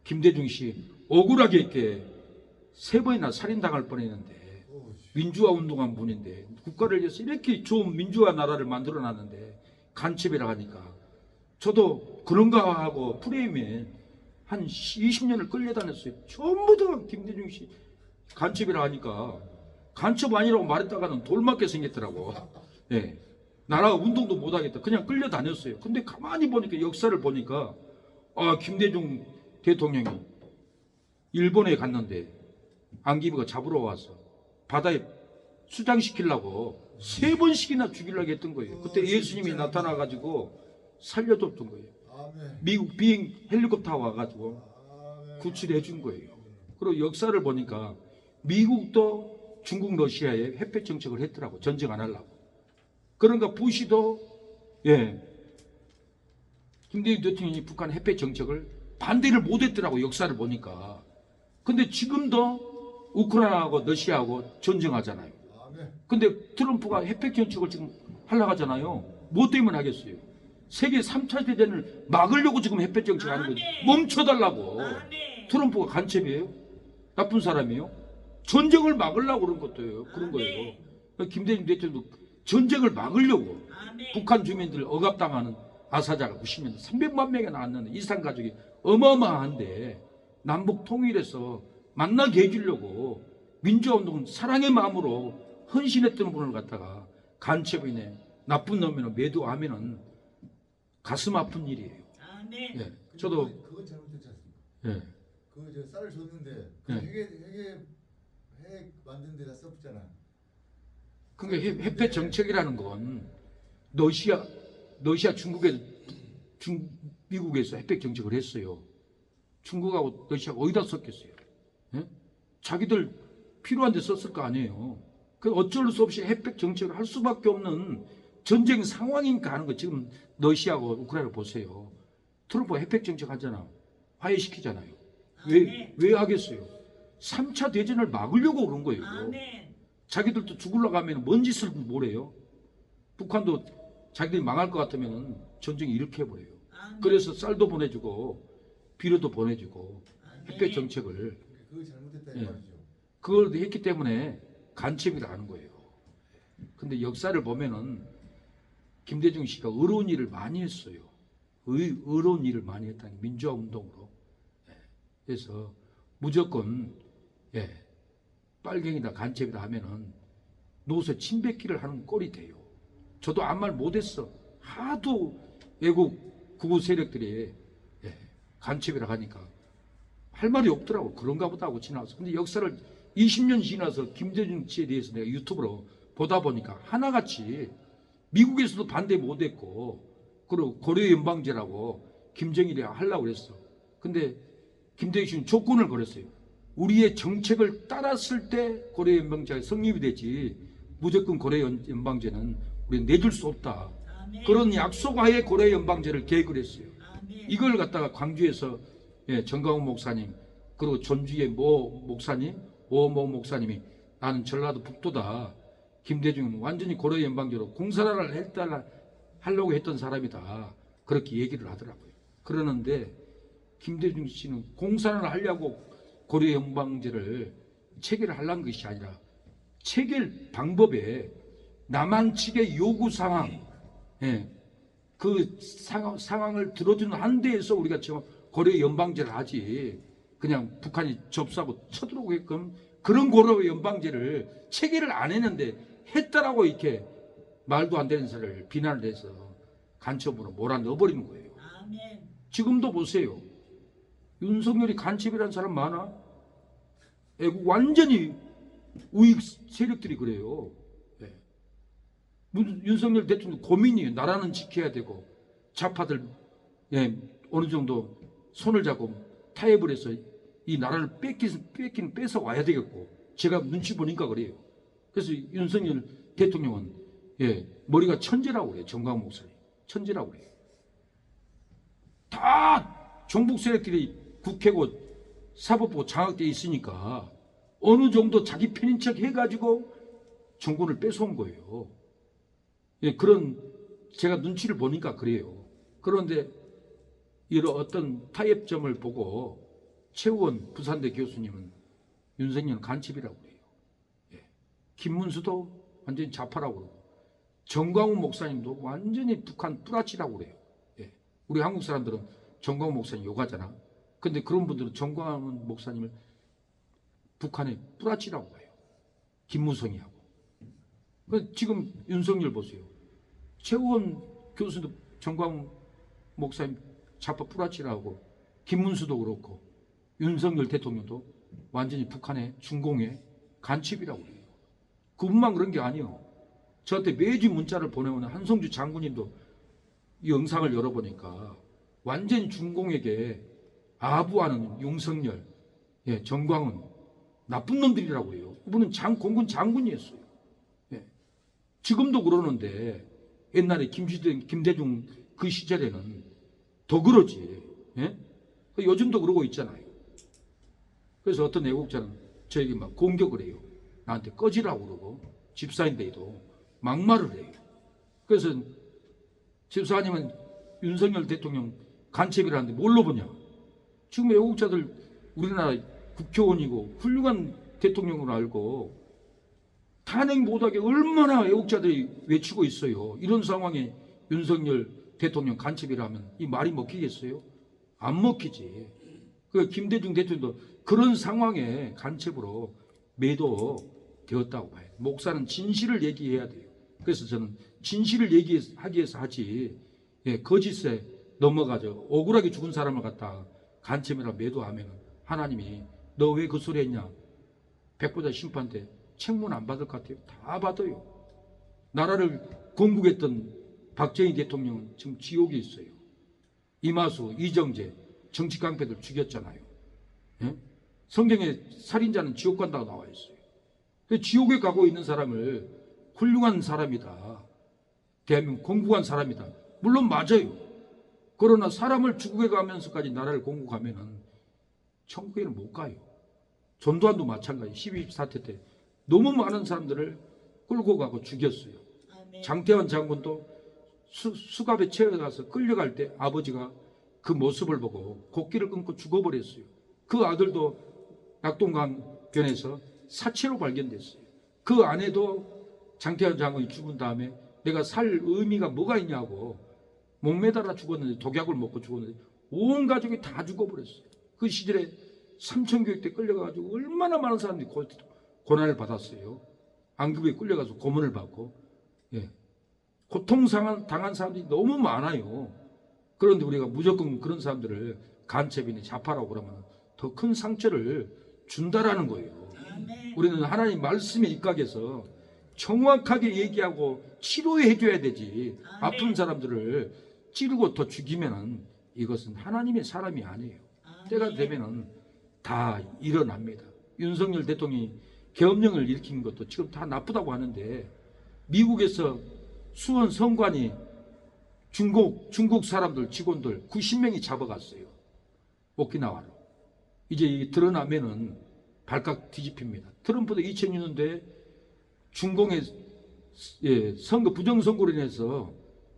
김대중 씨 억울하게 이렇게 3번이나 살인당할 뻔했는데 민주화 운동한 분인데 국가를 위해서 이렇게 좋은 민주화 나라를 만들어놨는데 간첩이라 하니까 저도 그런가 하고 프레임에 한 20년을 끌려다녔어요. 전부 다 김대중 씨 간첩이라 하니까 간첩 아니라고 말했다가는 돌 맞게 생겼더라고. 나라가 운동도 못하겠다. 그냥 끌려다녔어요. 근데 가만히 보니까 역사를 보니까 김대중 대통령이 일본에 갔는데 안기부가 잡으러 와서 바다에 수장시키려고 3번씩이나 죽이려고 했던 거예요. 그때 예수님이 나타나가지고 살려줬던 거예요. 미국 비행 헬리콥터 와가지고 구출해 준 거예요. 그리고 역사를 보니까 미국도 중국 러시아에 해패 정책을 했더라고. 전쟁 안 하려고. 그러니까 부시도 김대중 대통령이 북한 해패 정책을 반대를 못했더라고. 역사를 보니까. 근데 지금도 우크라이나하고 러시아하고 전쟁하잖아요. 근데 트럼프가 해패 정책을 지금 하려고 하잖아요. 뭐 때문에 하겠어요? 세계 3차 대전을 막으려고 지금 햇볕 정책하는 거지. 아멘. 멈춰달라고. 아멘. 트럼프가 간첩이에요? 나쁜 사람이에요? 전쟁을 막으려고 그런 것도예요. 그런 거예요. 김대중 대통령도 전쟁을 막으려고 아멘. 북한 주민들 억압당하는 아사자가 90년 300만 명이 나왔는데 이산 가족이 어마어마한데 남북 통일해서 만나게 해주려고 민주화운동은 사랑의 마음으로 헌신했던 분을 갖다가 간첩이네 나쁜 놈이나 매도하면은 가슴 아픈 일이에요. 아멘. 예, 저도 그건 잘못됐지 않습니까? 예, 그 저 쌀을 줬는데 그 네. 핵 만든 데다 썼잖아. 그러니까 햇볕 정책이라는 건 러시아 미국에서 햇볕 정책을 했어요. 중국하고 러시아가 어디다 썼겠어요? 예? 자기들 필요한 데 썼을 거 아니에요. 그 어쩔 수 없이 햇볕 정책을 할 수밖에 없는 전쟁 상황이니까 하는 거. 지금 러시아하고 우크라이나 보세요. 트럼프가 햇볕 정책 하잖아. 화해시키잖아요. 왜 하겠어요? 3차 대전을 막으려고 그런 거예요. 아멘. 자기들도 죽으려고 하면 뭔 짓을 뭐래요? 북한도 자기들이 망할 것 같으면 전쟁 이렇게 해버려요. 아멘. 그래서 쌀도 보내주고 비료도 보내주고 햇볕 정책을 그거 잘못됐다 예. 이 말이죠. 그걸 했기 때문에 간첩이라 하는 거예요. 근데 역사를 보면은 김대중 씨가 의로운 일을 많이 했어요. 의로운 일을 많이 했다는 게 민주화 운동으로. 예. 그래서 무조건 예. 빨갱이다 간첩이다 하면은 노세 침뱉기를 하는 꼴이 돼요. 저도 아무 말 못했어. 하도 외국 구구 세력들이 예. 간첩이라 하니까 할 말이 없더라고. 그런가 보다 하고 지나왔어. 근데 역사를 20년 지나서 김대중 씨에 대해서 내가 유튜브로 보다 보니까 하나같이 미국에서도 반대 못했고 그리고 고려연방제라고 김정일이 하려고 그랬어. 근데 김대중 씨는 조건을 걸었어요. 우리의 정책을 따랐을 때 고려연방제가 성립이 되지 무조건 고려연방제는 우리는 내줄 수 없다. 아멘. 그런 약속하에 고려연방제를 계획을 했어요. 아멘. 이걸 갖다가 광주에서 예, 정강훈 목사님 그리고 전주의 모 목사님 오모 목사님이 나는 전라도 북도다. 김대중은 완전히 고려연방제로 공산화를 했달라 하려고 했던 사람이다. 그렇게 얘기를 하더라고요. 그러는데 김대중 씨는 공산화를 하려고 고려연방제를 체결을 하려는 것이 아니라 체결 방법에 남한 측의 요구 상황, 예, 그 상황을 들어주는 한대에서 우리가 지금 고려연방제를 하지 그냥 북한이 접수하고 쳐들어오게끔 그런 고려연방제를 체결을 안 했는데 했다라고 이렇게 말도 안 되는 소리를 비난을 해서 간첩으로 몰아넣어버리는 거예요. 아멘. 지금도 보세요. 윤석열이 간첩이라는 사람 많아? 애국 완전히 우익 세력들이 그래요. 예. 윤석열 대통령 고민이에요. 나라는 지켜야 되고 좌파들 예, 어느 정도 손을 잡고 타협을 해서 이 나라를 뺏긴 뺏어 와야 되겠고 제가 눈치 보니까 그래요. 그래서 윤석열 대통령은 예, 머리가 천재라고 그래요. 정광훈 목사님 천재라고 그래요. 다 종북 세력들이 국회고 사법부 장악돼 있으니까 어느 정도 자기 편인 척 해가지고 정권을 뺏어온 거예요. 예, 그런 제가 눈치를 보니까 그래요. 그런데 이런 어떤 타협점을 보고 최우원 부산대 교수님은 윤석열 간첩이라고 그래요. 예. 김문수도 완전히 좌파라고 그러고 정광훈 목사님도 완전히 북한 뿌라치라고 그래요. 예. 우리 한국 사람들은 정광훈 목사님 욕하잖아. 근데 그런 분들은 정광훈 목사님을 북한의 뿌라치라고 봐요. 김무성이하고. 지금 윤석열 보세요. 최우원 교수도 정광훈 목사님 좌파 뿌라치라고 김문수도 그렇고 윤석열 대통령도 완전히 북한의 중공의 간첩이라고 그래요. 그분만 그런 게 아니에요. 저한테 매주 문자를 보내오는 한성주 장군님도 이 영상을 열어보니까 완전히 중공에게 아부하는 윤석열, 예, 정광훈 나쁜 놈들이라고 해요. 그분은 공군 장군이었어요. 예. 지금도 그러는데 옛날에 김대중 그 시절에는 더 그러지. 예? 요즘도 그러고 있잖아요. 그래서 어떤 애국자는 저에게 막 공격을 해요. 나한테 꺼지라고 그러고 집사인데도 막말을 해요. 그래서 집사님은 윤석열 대통령 간첩이라는데 뭘로 보냐? 지금 애국자들 우리나라 국회의원이고 훌륭한 대통령으로 알고 탄핵 못하게 얼마나 애국자들이 외치고 있어요. 이런 상황에 윤석열 대통령 간첩이라면 이 말이 먹히겠어요? 안 먹히지. 그 김대중 대통령도 그런 상황에 간첩으로 매도되었다고 봐요. 목사는 진실을 얘기해야 돼요. 그래서 저는 진실을 얘기하기 위해서 하지, 거짓에 넘어가죠. 억울하게 죽은 사람을 갖다 간첩이라 매도하면 하나님이 너 왜 그 소리 했냐? 백보자 심판대 책문 안 받을 것 같아요. 다 받아요. 나라를 건국했던 박정희 대통령은 지금 지옥에 있어요. 이마수, 이정재 정치 깡패들 죽였잖아요. 예? 성경에 살인자는 지옥 간다고 나와 있어요. 지옥에 가고 있는 사람을 훌륭한 사람이다, 대한민국 건국한 사람이다, 물론 맞아요. 그러나 사람을 죽게 가면서까지 나라를 건국하면은 천국에는 못 가요. 전두환도 마찬가지. 12 사태 때 너무 많은 사람들을 끌고 가고 죽였어요. 아멘. 장태환 장군도 수갑에 채워가서 끌려갈 때 아버지가 그 모습을 보고 곡기를 끊고 죽어버렸어요. 그 아들도 낙동강변에서 사체로 발견됐어요. 그 아내도 장태환 장군이 죽은 다음에 내가 살 의미가 뭐가 있냐고 목매달아 죽었는데, 독약을 먹고 죽었는데 온 가족이 다 죽어버렸어요. 그 시절에 삼천교육 때 끌려가가지고 얼마나 많은 사람들이 고난을 받았어요. 안급에 끌려가서 고문을 받고, 고통당한 사람들이 너무 많아요. 그런데 우리가 무조건 그런 사람들을 간첩이니 자파라고 그러면 더 큰 상처를 준다라는 거예요. 아멘. 우리는 하나님 말씀에 입각해서 정확하게 얘기하고 치료해 줘야 되지. 아픈 사람들을 찌르고 더 죽이면은 이것은 하나님의 사람이 아니에요. 때가 되면은 다 일어납니다. 윤석열 대통령이 계엄령을 일으킨 것도 지금 다 나쁘다고 하는데, 미국에서 수원 성관이 중국 사람들 직원들 90명이 잡아갔어요. 오키나와로. 이제 이 드러나면은 발칵 뒤집힙니다. 트럼프도 2006년도에 중공의 선거 부정선거로 인해서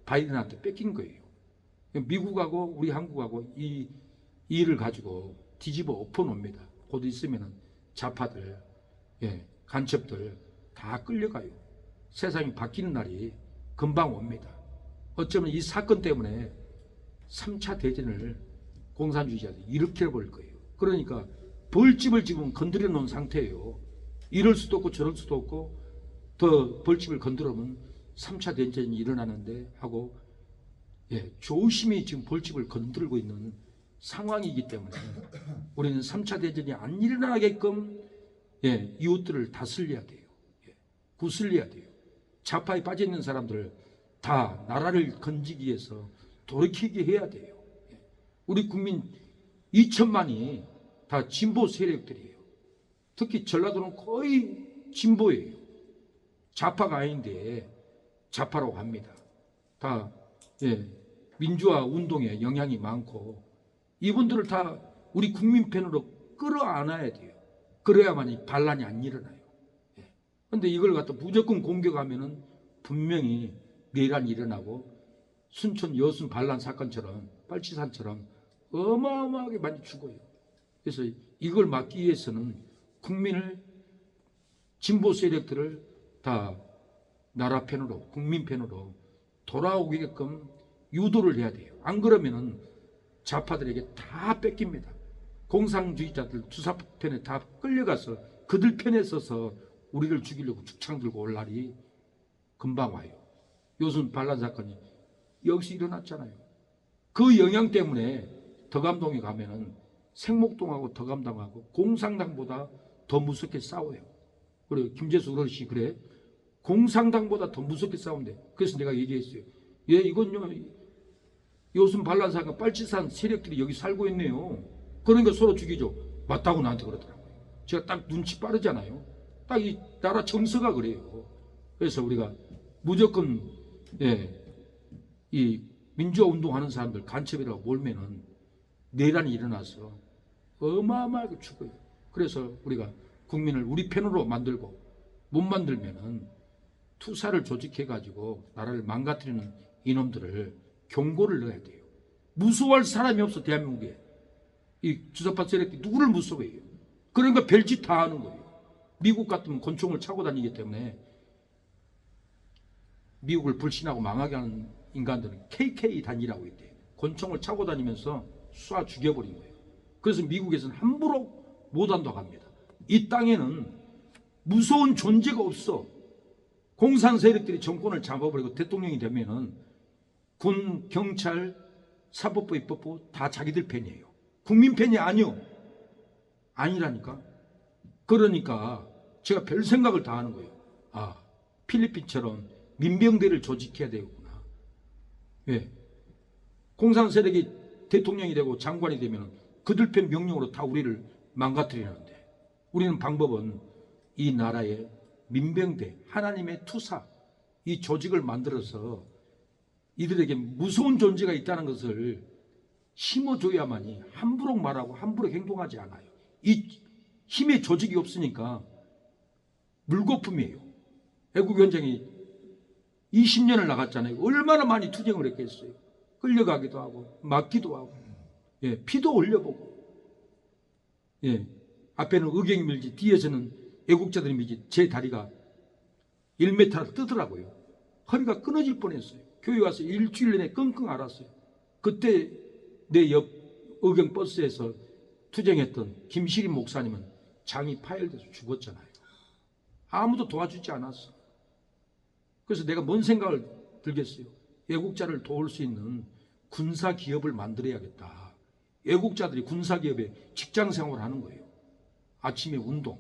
바이든한테 뺏긴 거예요. 미국하고 우리 한국하고 이 일을 가지고 뒤집어 엎어놓습니다. 곧 있으면은 좌파들, 간첩들 다 끌려가요. 세상이 바뀌는 날이 금방 옵니다. 어쩌면 이 사건 때문에 3차 대전을 공산주의자들이 일으켜버릴 거예요. 그러니까 벌집을 지금 건드려 놓은 상태예요. 이럴 수도 없고 저럴 수도 없고 더 벌집을 건드려면 3차 대전이 일어나는데 하고, 조심히 지금 벌집을 건드리고 있는 상황이기 때문에 우리는 3차 대전이 안 일어나게끔 이웃들을 다스려야 돼요. 구슬려야 돼요. 좌파에 빠져있는 사람들을 다 나라를 건지기 위해서 돌이키게 해야 돼요. 우리 국민 2천만이 다 진보 세력들이에요. 특히 전라도는 거의 진보예요. 좌파가 아닌데 좌파라고 합니다. 다 민주화 운동에 영향이 많고, 이분들을 다 우리 국민 편으로 끌어안아야 돼요. 그래야만이 반란이 안 일어나요. 그런데 이걸 갖다 무조건 공격하면은 분명히 내란이 일어나고 순천 여순 반란 사건처럼 빨치산처럼 어마어마하게 많이 죽어요. 그래서 이걸 막기 위해서는 국민을, 진보 세력들을 다 나라 편으로, 국민 편으로 돌아오게끔 유도를 해야 돼요. 안 그러면은 좌파들에게 다 뺏깁니다. 공산주의자들 주사편에 다 끌려가서 그들 편에 서서 우리를 죽이려고 죽창 들고 올 날이 금방 와요. 요즘 반란 사건이 여기서 일어났잖아요. 그 영향 때문에 덕암동에 가면은 생목동하고 덕암동하고 공산당보다 더 무섭게 싸워요. 그리고 김재수 어르신이 그래, 공산당보다 더 무섭게 싸운대. 그래서 내가 얘기했어요. 이건요, 요즘 반란 사건 빨치산 세력들이 여기 살고 있네요. 그러니까 서로 죽이죠. 맞다고 나한테 그러더라고요. 제가 딱 눈치 빠르잖아요. 딱 이 나라 정서가 그래요. 그래서 우리가 무조건 이 민주화 운동하는 사람들 간첩이라고 몰면은 내란이 일어나서 어마어마하게 죽어요. 그래서 우리가 국민을 우리 편으로 만들고, 못 만들면은 투사를 조직해 가지고 나라를 망가뜨리는 이놈들을 경고를 넣어야 돼요. 무서워할 사람이 없어, 대한민국에. 이 주사파 세력들이 누구를 무서워해요? 그러니까 별짓 다 하는 거예요. 미국 같으면 권총을 차고 다니기 때문에 미국을 불신하고 망하게 하는 인간들은 KK 단위라고 있대요. 권총을 차고 다니면서 쏴 죽여버린 거예요. 그래서 미국에서는 함부로 못 한다고 합니다. 이 땅에는 무서운 존재가 없어. 공산 세력들이 정권을 잡아버리고 대통령이 되면은 군, 경찰, 사법부, 입법부 다 자기들 편이에요. 국민 편이 아니요. 아니라니까. 그러니까 제가 별 생각을 다 하는 거예요. 아, 필리핀처럼 민병대를 조직해야 되겠구나. 예. 공산 세력이 대통령이 되고 장관이 되면 그들 편 명령으로 다 우리를 망가뜨리는데, 우리는 방법은 이 나라의 민병대, 하나님의 투사, 이 조직을 만들어서 이들에게 무서운 존재가 있다는 것을 심어줘야만이 함부로 말하고 함부로 행동하지 않아요. 이 힘의 조직이 없으니까 물거품이에요. 애국위원장이 20년을 나갔잖아요. 얼마나 많이 투쟁을 했겠어요. 끌려가기도 하고 맞기도 하고, 예, 피도 흘려보고, 예, 앞에는 의경이 밀지 뒤에서는 애국자들이 밀지 제 다리가 1m를 뜨더라고요. 허리가 끊어질 뻔했어요. 교회 와서 일주일 내내 끙끙 앓았어요. 그때 내 옆 의경 버스에서 투쟁했던 김시림 목사님은 장이 파열돼서 죽었잖아요. 아무도 도와주지 않았어. 그래서 내가 뭔 생각을 들겠어요? 애국자를 도울 수 있는 군사기업을 만들어야겠다. 애국자들이 군사기업에 직장생활을 하는 거예요. 아침에 운동,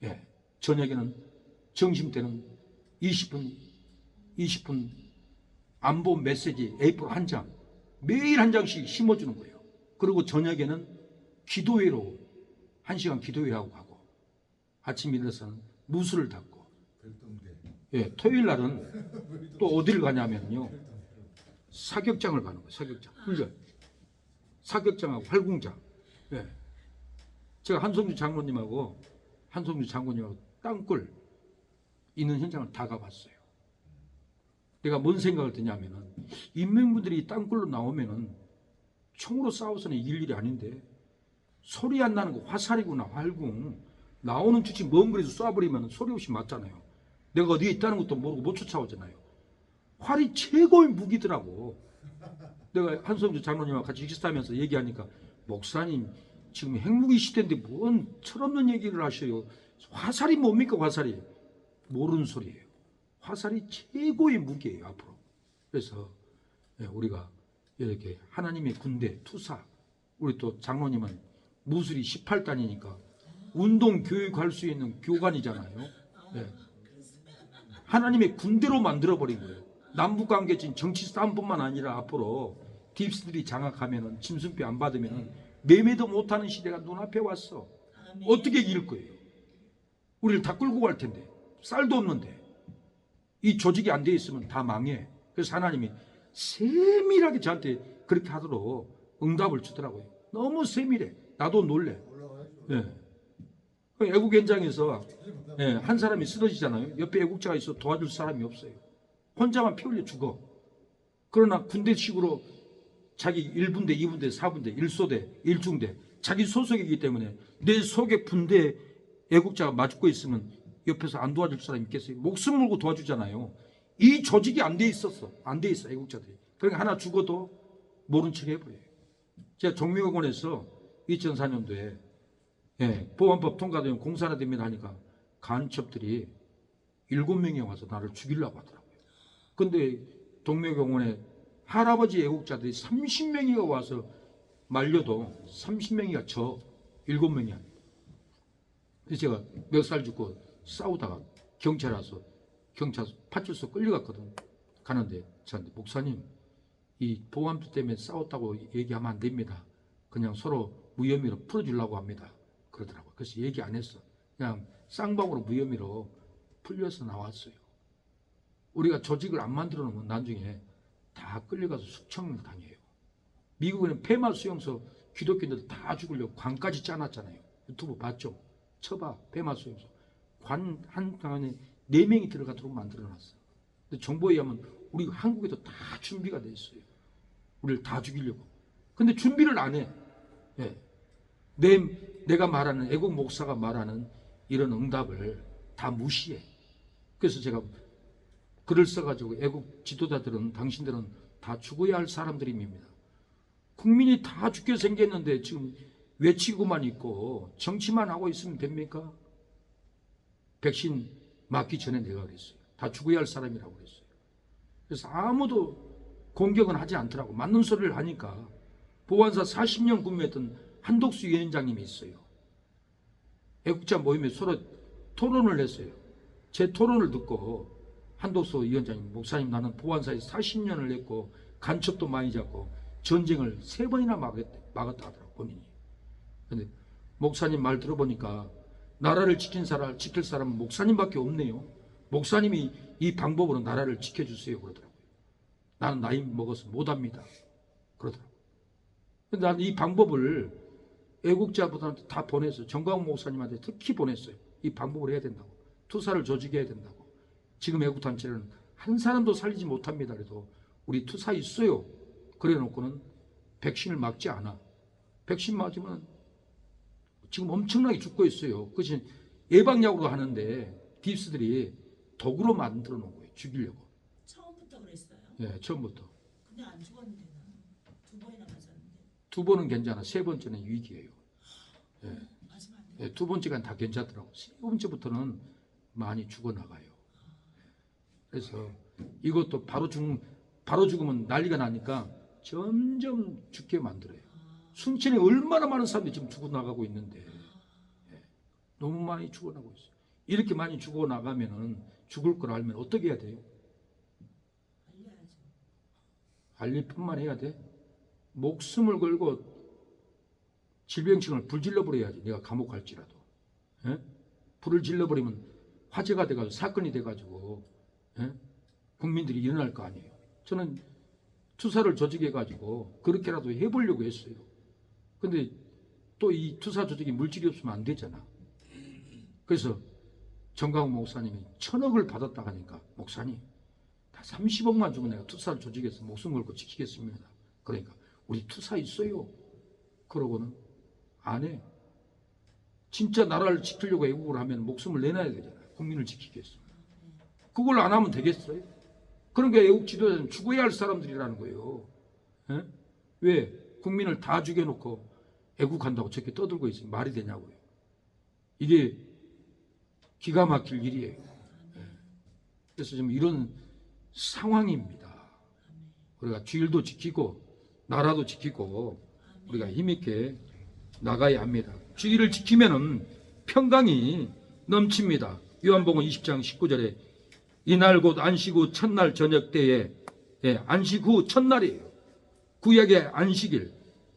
예, 저녁에는 점심때는 20분 안보 메시지 A4 한 장, 매일 한 장씩 심어주는 거예요. 그리고 저녁에는 기도회로 1시간 기도회하고 가고, 아침에 일어나서는 무술을 닦고, 별동대. 예, 토요일 날은 또 어디를 가냐면요, 사격장을 가는 거예요. 사격장. 훈련. 사격장하고 활궁장. 예. 제가 한성주 장로님하고 땅굴 있는 현장을 다 가봤어요. 내가 뭔 생각을 드냐면은, 인명분들이 땅굴로 나오면은 총으로 싸워서는 이길 일이 아닌데, 소리 안 나는 거 화살이구나, 활궁. 나오는 주치 먼 거리에서 쏴버리면 소리 없이 맞잖아요. 내가 어디에 있다는 것도 모르고 못 쫓아오잖아요. 활이 최고의 무기더라고. 내가 한성주 장로님하고 같이 식사하면서 얘기하니까, 목사님 지금 핵무기 시대인데 뭔 철없는 얘기를 하셔요. 화살이 뭡니까, 화살이? 모르는 소리예요. 화살이 최고의 무기예요, 앞으로. 그래서 우리가 이렇게 하나님의 군대, 투사, 우리 또 장로님은 무술이 18단이니까 운동 교육할 수 있는 교관이잖아요. 네. 하나님의 군대로 만들어버린 거예요. 남북관계 지금 정치 싸움뿐만 아니라 앞으로 딥스들이 장악하면은, 침순표 안 받으면은 매매도 못하는 시대가 눈앞에 왔어. 어떻게 이길 거예요? 우리를 다 끌고 갈 텐데, 쌀도 없는데. 이 조직이 안 돼 있으면 다 망해. 그래서 하나님이 세밀하게 저한테 그렇게 하도록 응답을 주더라고요. 너무 세밀해. 나도 놀래. 네. 애국 현장에서 한 사람이 쓰러지잖아요. 옆에 애국자가 있어 도와줄 사람이 없어요. 혼자만 피 흘려 죽어. 그러나 군대식으로 자기 1분대, 2분대, 4분대, 1소대, 1중대 자기 소속이기 때문에 내 속의 분대 애국자가 맞고 있으면 옆에서 안 도와줄 사람이 있겠어요? 목숨 물고 도와주잖아요. 이 조직이 안 돼 있었어. 안 돼 있어, 애국자들이. 그러니까 하나 죽어도 모른 척 해버려요. 제가 종묘공원에서 2004년도에 보안법 통과되면 공산화됩니다 하니까 간첩들이 7명이 와서 나를 죽이려고 하더라고요. 근데 동묘공원에 할아버지 애국자들이 30명이가 와서 말려도 30명이가 7명이 아니에요. 그래서 제가 몇 살 죽고 싸우다가 경찰 와서 경찰 파출소 끌려갔거든. 가는데 저한테, 목사님, 이 보안법 때문에 싸웠다고 얘기하면 안 됩니다. 그냥 서로 무혐의로 풀어주려고 합니다. 그러더라고요. 그래서 얘기 안 했어. 그냥 쌍방으로 무혐의로 풀려서 나왔어요. 우리가 조직을 안 만들어 놓으면 나중에 다 끌려가서 숙청을 당해요. 미국에는 폐마 수용소 기독교인들 다 죽으려고 관까지 짜놨잖아요. 유튜브 봤죠? 쳐봐. 폐마 수용소. 관 한 안에 4명이 들어가도록 만들어놨어. 근데 정보에 의하면 우리 한국에도 다 준비가 돼 있어요. 우리를 다 죽이려고. 근데 준비를 안 해. 예. 내가 말하는, 애국 목사가 말하는 이런 응답을 다 무시해. 그래서 제가 글을 써가지고, 애국 지도자들은, 당신들은 다 죽어야 할 사람들입니다. 국민이 다 죽게 생겼는데 지금 외치고만 있고 정치만 하고 있으면 됩니까? 백신 맞기 전에 내가 그랬어요. 다 죽어야 할 사람이라고 그랬어요. 그래서 아무도 공격은 하지 않더라고. 맞는 소리를 하니까. 보안사 40년 근무했던 한독수 위원장님이 있어요. 애국자 모임에 서로 토론을 했어요. 제 토론을 듣고 한독수 위원장님, 목사님, 나는 보안사에 40년을 했고 간첩도 많이 잡고 전쟁을 3번이나 막았다 하더라고, 본인이. 근데 목사님 말 들어보니까 나라를 지킬 사람은 목사님밖에 없네요. 목사님이 이 방법으로 나라를 지켜주세요 그러더라고요. 나는 나이 먹어서 못합니다 그러더라고요. 근데 나는 이 방법을 애국자분들한테 다 보냈어요. 정광훈 목사님한테 특히 보냈어요. 이 방법을 해야 된다고. 투사를 조직해야 된다고. 지금 애국단체는 한 사람도 살리지 못합니다. 그래도 우리 투사 있어요. 그래 놓고는 백신을 맞지 않아. 백신 맞으면 지금 엄청나게 죽고 있어요. 그것이 예방약으로 하는데 딥스들이 도구로 만들어 놓은 거예요. 죽이려고. 처음부터 그랬어요? 예, 처음부터. 근데 안 죽었는데 두 번이나 맞았는데. 2번은 괜찮아. 3번째는 위기예요. 예. 맞으면 안 돼요? 예, 2번째가 다 괜찮더라고. 3번째부터는 많이 죽어나가요. 그래서 이것도 바로 죽으면 난리가 나니까 점점 죽게 만들어요. 순천에 얼마나 많은 사람들이 지금 죽어나가고 있는데, 예, 너무 많이 죽어나가고 있어요. 이렇게 많이 죽어나가면은 죽을 걸 알면 어떻게 해야 돼요? 알려야죠. 알릴 뿐만 해야 돼? 목숨을 걸고 질병증을 불질러버려야지. 내가 감옥 갈지라도. 예? 불을 질러버리면 화재가 돼가지고 사건이 돼가지고, 예? 국민들이 일어날 거 아니에요. 저는 투사를 조직해가지고 그렇게라도 해보려고 했어요. 근데 또 이 투사 조직이 물질이 없으면 안 되잖아. 그래서 정광훈 목사님이 1,000억을 받았다 하니까, 목사님 다 30억만 주고 내가 투사를 조직해서 목숨 걸고 지키겠습니다. 그러니까 우리 투사 있어요. 그러고는 안 해. 진짜 나라를 지키려고 애국을 하면 목숨을 내놔야 되잖아요. 국민을 지키기 위해서. 그걸 안 하면 되겠어요? 그러니까 애국 지도자는 죽어야 할 사람들이라는 거예요. 예? 왜? 국민을 다 죽여놓고 애국한다고 저렇게 떠들고 있으면 말이 되냐고요. 이게 기가 막힐 일이에요. 예. 그래서 지금 이런 상황입니다. 우리가 주일도 지키고 나라도 지키고 우리가 힘있게 나가야 합니다. 주일을 지키면은 평강이 넘칩니다. 요한복음 20장 19절에 이날 곧 안식 후 첫날 저녁 때에, 예, 안식 후 첫날이에요. 구약의 안식일,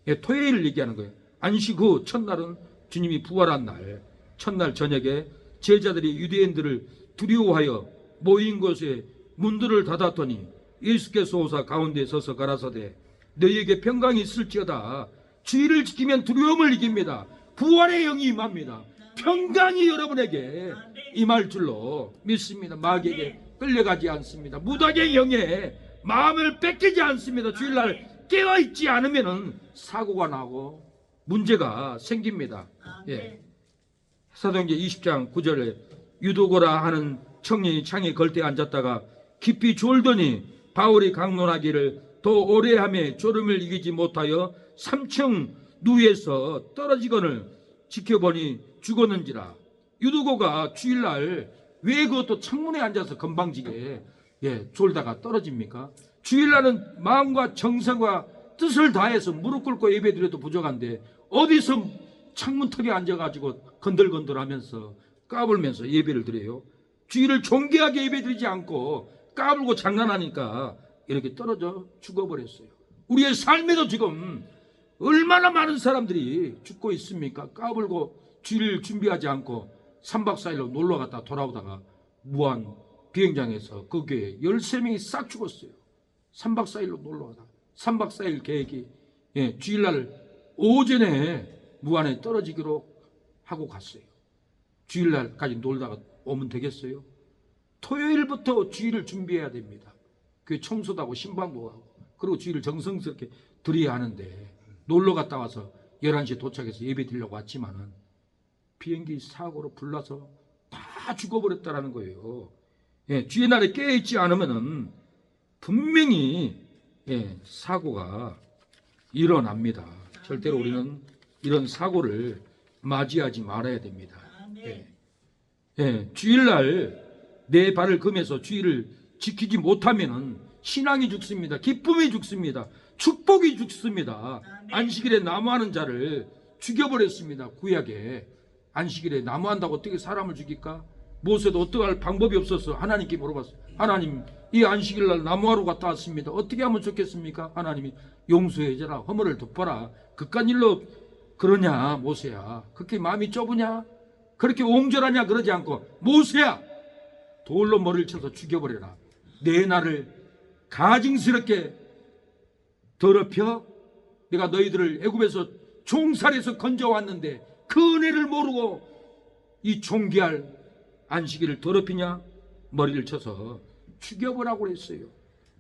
예, 토요일을 얘기하는 거예요. 안식 후 첫날은 주님이 부활한 날, 첫날 저녁에 제자들이 유대인들을 두려워하여 모인 곳에 문들을 닫았더니 예수께서 오사 가운데 서서 가라사대 너희에게 평강이 있을지어다. 주일을 지키면 두려움을 이깁니다. 부활의 영이 임합니다. 평강이 여러분에게 임할 줄로 믿습니다. 마귀에게 끌려가지 않습니다. 무당의 영에 마음을 뺏기지 않습니다. 주일날 깨어있지 않으면 사고가 나고 문제가 생깁니다. 예. 사도행전 20장 9절에 유도고라 하는 청년이 창에 걸때 앉았다가 깊이 졸더니 바울이 강론하기를 더 오래 하며 졸음을 이기지 못하여 3층 누에서 떨어지거늘 지켜보니 죽었는지라. 유두고가 주일날 왜 그것도 창문에 앉아서 건방지게, 예, 졸다가 떨어집니까? 주일날은 마음과 정성과 뜻을 다해서 무릎 꿇고 예배드려도 부족한데 어디서 창문턱에 앉아가지고 건들건들하면서 까불면서 예배를 드려요? 주일을 존귀하게 예배드리지 않고 까불고 장난하니까 이렇게 떨어져 죽어버렸어요. 우리의 삶에도 지금 얼마나 많은 사람들이 죽고 있습니까? 까불고 주일 준비하지 않고 3박 4일로 놀러 갔다 돌아오다가 무한 비행장에서 그 교회에 13명이 싹 죽었어요. 3박 4일로 놀러 가다가 3박 4일 계획이, 예, 주일날 오전에 무안에 떨어지기로 하고 갔어요. 주일날까지 놀다가 오면 되겠어요? 토요일부터 주일을 준비해야 됩니다. 교회 청소도 하고 신방도 하고 그리고 주일을 정성스럽게 드려야 하는데 놀러 갔다 와서 11시에 도착해서 예배 드리려고 왔지만은 비행기 사고로 불나서 다 죽어버렸다라는 거예요. 예, 주의 날에 깨어있지 않으면은 분명히 사고가 일어납니다. 절대로 우리는 이런 사고를 맞이하지 말아야 됩니다. 아멘. 주일날 내 발을 금해서 주일을 지키지 못하면은 신앙이 죽습니다. 기쁨이 죽습니다. 축복이 죽습니다. 안식일에 나무하는 자를 죽여버렸습니다. 구약에 안식일에 나무한다고 어떻게 사람을 죽일까? 모세도 어떡할 방법이 없어서 하나님께 물어봤어요. 하나님, 이 안식일날 나무하러 갔다 왔습니다. 어떻게 하면 좋겠습니까? 하나님이 용서해줘라, 허물을 덮어라. 그깟 일로 그러냐 모세야, 그렇게 마음이 좁으냐, 그렇게 옹졸하냐 그러지 않고, 모세야, 돌로 머리를 쳐서 죽여버려라. 내 나를 가증스럽게 더럽혀? 내가 너희들을 애굽에서 종살에서 건져왔는데 그 은혜를 모르고 이 존귀할 안식일을 더럽히냐? 머리를 쳐서 죽여보라고 그랬어요.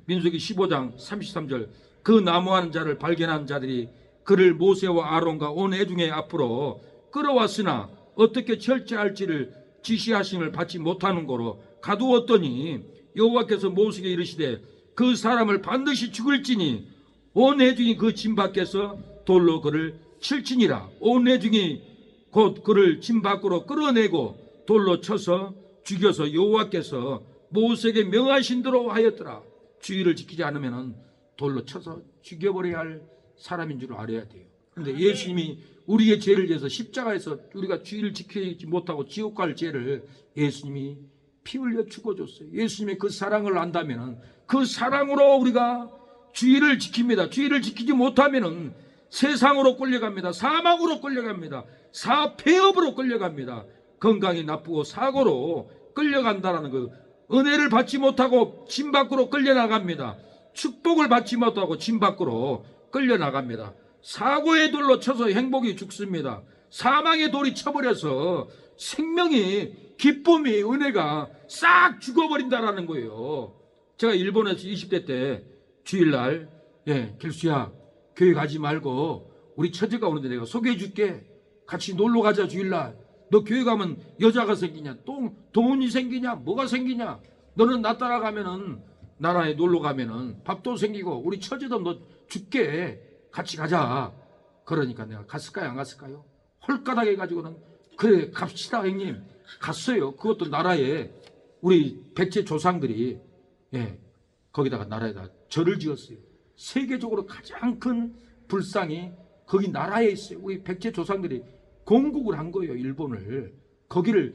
민수기 15장 33절, 그 나무하는 자를 발견한 자들이 그를 모세와 아론과 온 회중의 앞으로 끌어왔으나 어떻게 철저할지를 지시하심을 받지 못하는 거로 가두었더니 여호와께서 모세에게 이르시되 그 사람을 반드시 죽을지니 온 회중이 그 진 밖에서 돌로 그를 칠지니라. 온 회중이 곧 그를 진 밖으로 끌어내고 돌로 쳐서 죽여서 여호와께서 모세에게 명하신 대로 하였더라. 주의를 지키지 않으면 돌로 쳐서 죽여버려야 할 사람인 줄 알아야 돼요. 그런데 예수님이 우리의 죄를 위해서 십자가에서 우리가 주의를 지키지 못하고 지옥 갈 죄를 예수님이 피 흘려 죽어줬어요. 예수님의 그 사랑을 안다면 그 사랑으로 우리가 주의를 지킵니다. 주의를 지키지 못하면 세상으로 끌려갑니다. 사망으로 끌려갑니다. 사폐업으로 끌려갑니다. 건강이 나쁘고 사고로 끌려간다는 그 은혜를 받지 못하고 진 밖으로 끌려나갑니다. 축복을 받지 못하고 진 밖으로 끌려나갑니다. 사고의 돌로 쳐서 행복이 죽습니다. 사망의 돌이 쳐버려서 생명이, 기쁨이, 은혜가 싹 죽어버린다라는 거예요. 제가 일본에서 20대 때 주일날, 길수야, 교회 가지 말고 우리 처제가 오는데 내가 소개해 줄게. 같이 놀러 가자. 주일날 너 교회 가면 여자가 생기냐, 돈이 생기냐, 뭐가 생기냐, 너는 나 따라가면은 나라에 놀러 가면은 밥도 생기고 우리 처제도 너 줄게, 같이 가자. 그러니까 내가 갔을까요, 안 갔을까요? 홀가닥 해가지고는 그래 갑시다 형님. 갔어요. 그것도 나라에 우리 백제 조상들이 거기다가 나라에다 절을 지었어요. 세계적으로 가장 큰 불상이 거기 나라에 있어요. 우리 백제 조상들이 건국을 한 거예요, 일본을. 거기를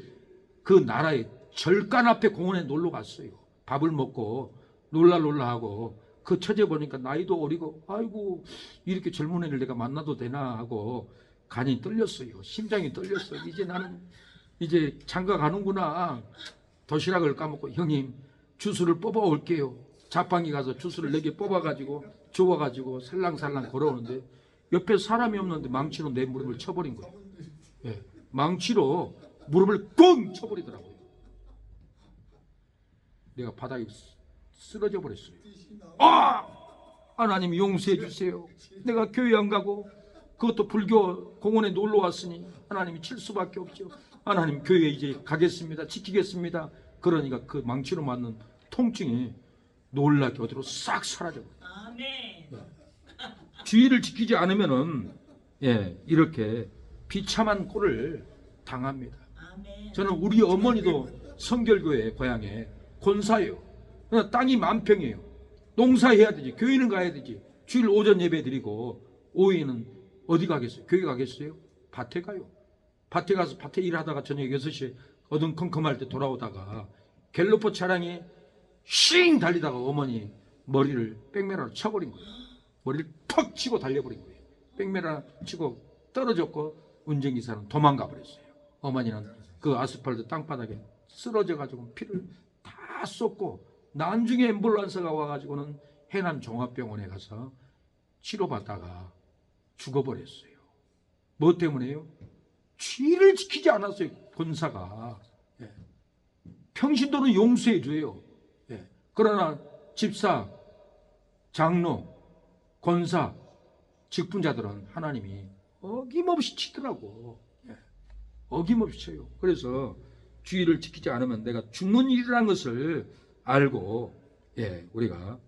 그 나라의 절간 앞에 공원에 놀러 갔어요. 밥을 먹고 놀라 하고, 그 처제 보니까 나이도 어리고, 아이고 이렇게 젊은 애를 내가 만나도 되나 하고 간이 떨렸어요. 심장이 떨렸어요. 이제 나는 이제 장가 가는구나. 도시락을 까먹고, 형님 주스를 뽑아 올게요. 자판기 가서 주스를 4개 뽑아가지고 주워가지고 살랑살랑 걸어오는데 옆에 사람이 없는데 망치로 내 무릎을 쳐버린 거예요. 망치로 무릎을 꽁 쳐버리더라고요. 내가 바닥에 쓰러져 버렸어요. 하나님 용서해 주세요. 내가 교회 안 가고 그것도 불교 공원에 놀러 왔으니 하나님이 칠 수밖에 없죠. 하나님 교회에 이제 가겠습니다. 지키겠습니다. 그러니까 그 망치로 맞는 통증이 놀랍게 어디로 싹 사라져버려요. 아멘. 주의를 지키지 않으면은 이렇게 비참한 꼴을 당합니다. 아멘. 저는 우리 어머니도 성결교회 고향에 권사예요. 그냥 땅이 만평이에요. 농사해야 되지, 교회는 가야 되지. 주일 오전 예배 드리고 오후에는 어디 가겠어요? 교회 가겠어요? 밭에 가요. 밭에 가서 밭에 일하다가 저녁 6시에 어둠컴컴할 때 돌아오다가 갤로퍼 차량이 쉥 달리다가 어머니 머리를 백메라로 쳐버린 거예요. 머리를 턱 치고 달려버린 거예요. 백메라 치고 떨어졌고 운전기사는 도망가 버렸어요. 어머니는 그 아스팔트 땅바닥에 쓰러져가지고 피를 다 쏟고 나중에 앰뷸런스가 와가지고는 해남 종합병원에 가서 치료받다가 죽어버렸어요. 뭐 때문에요? 주의를 지키지 않았어요. 권사가. 평신도는 용서해 줘요. 그러나 집사, 장로, 권사, 직분자들은 하나님이 어김없이 치더라고. 예, 어김없이 쳐요. 그래서 주의를 지키지 않으면 내가 죽는 일이라는 것을 알고, 예, 우리가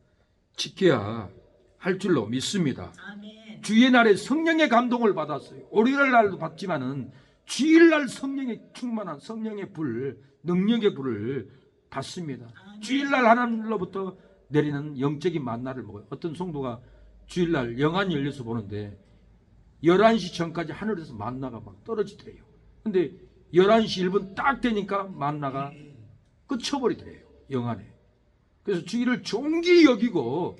지켜야 할 줄로 믿습니다. 아멘. 주의 날에 성령의 감동을 받았어요. 오리를 날도 받지만은 주일날 성령의 충만한 성령의 불, 능력의 불을 받습니다. 아멘. 주일날 하나님으로부터 내리는 영적인 만나를 먹어요. 어떤 성도가 주일날 영안이 열려서 보는데 11시 전까지 하늘에서 만나가 막 떨어지더래요. 근데 11시 1분 딱 되니까 만나가 끝쳐버리더래요. 영안에. 그래서 주일을 존귀 여기고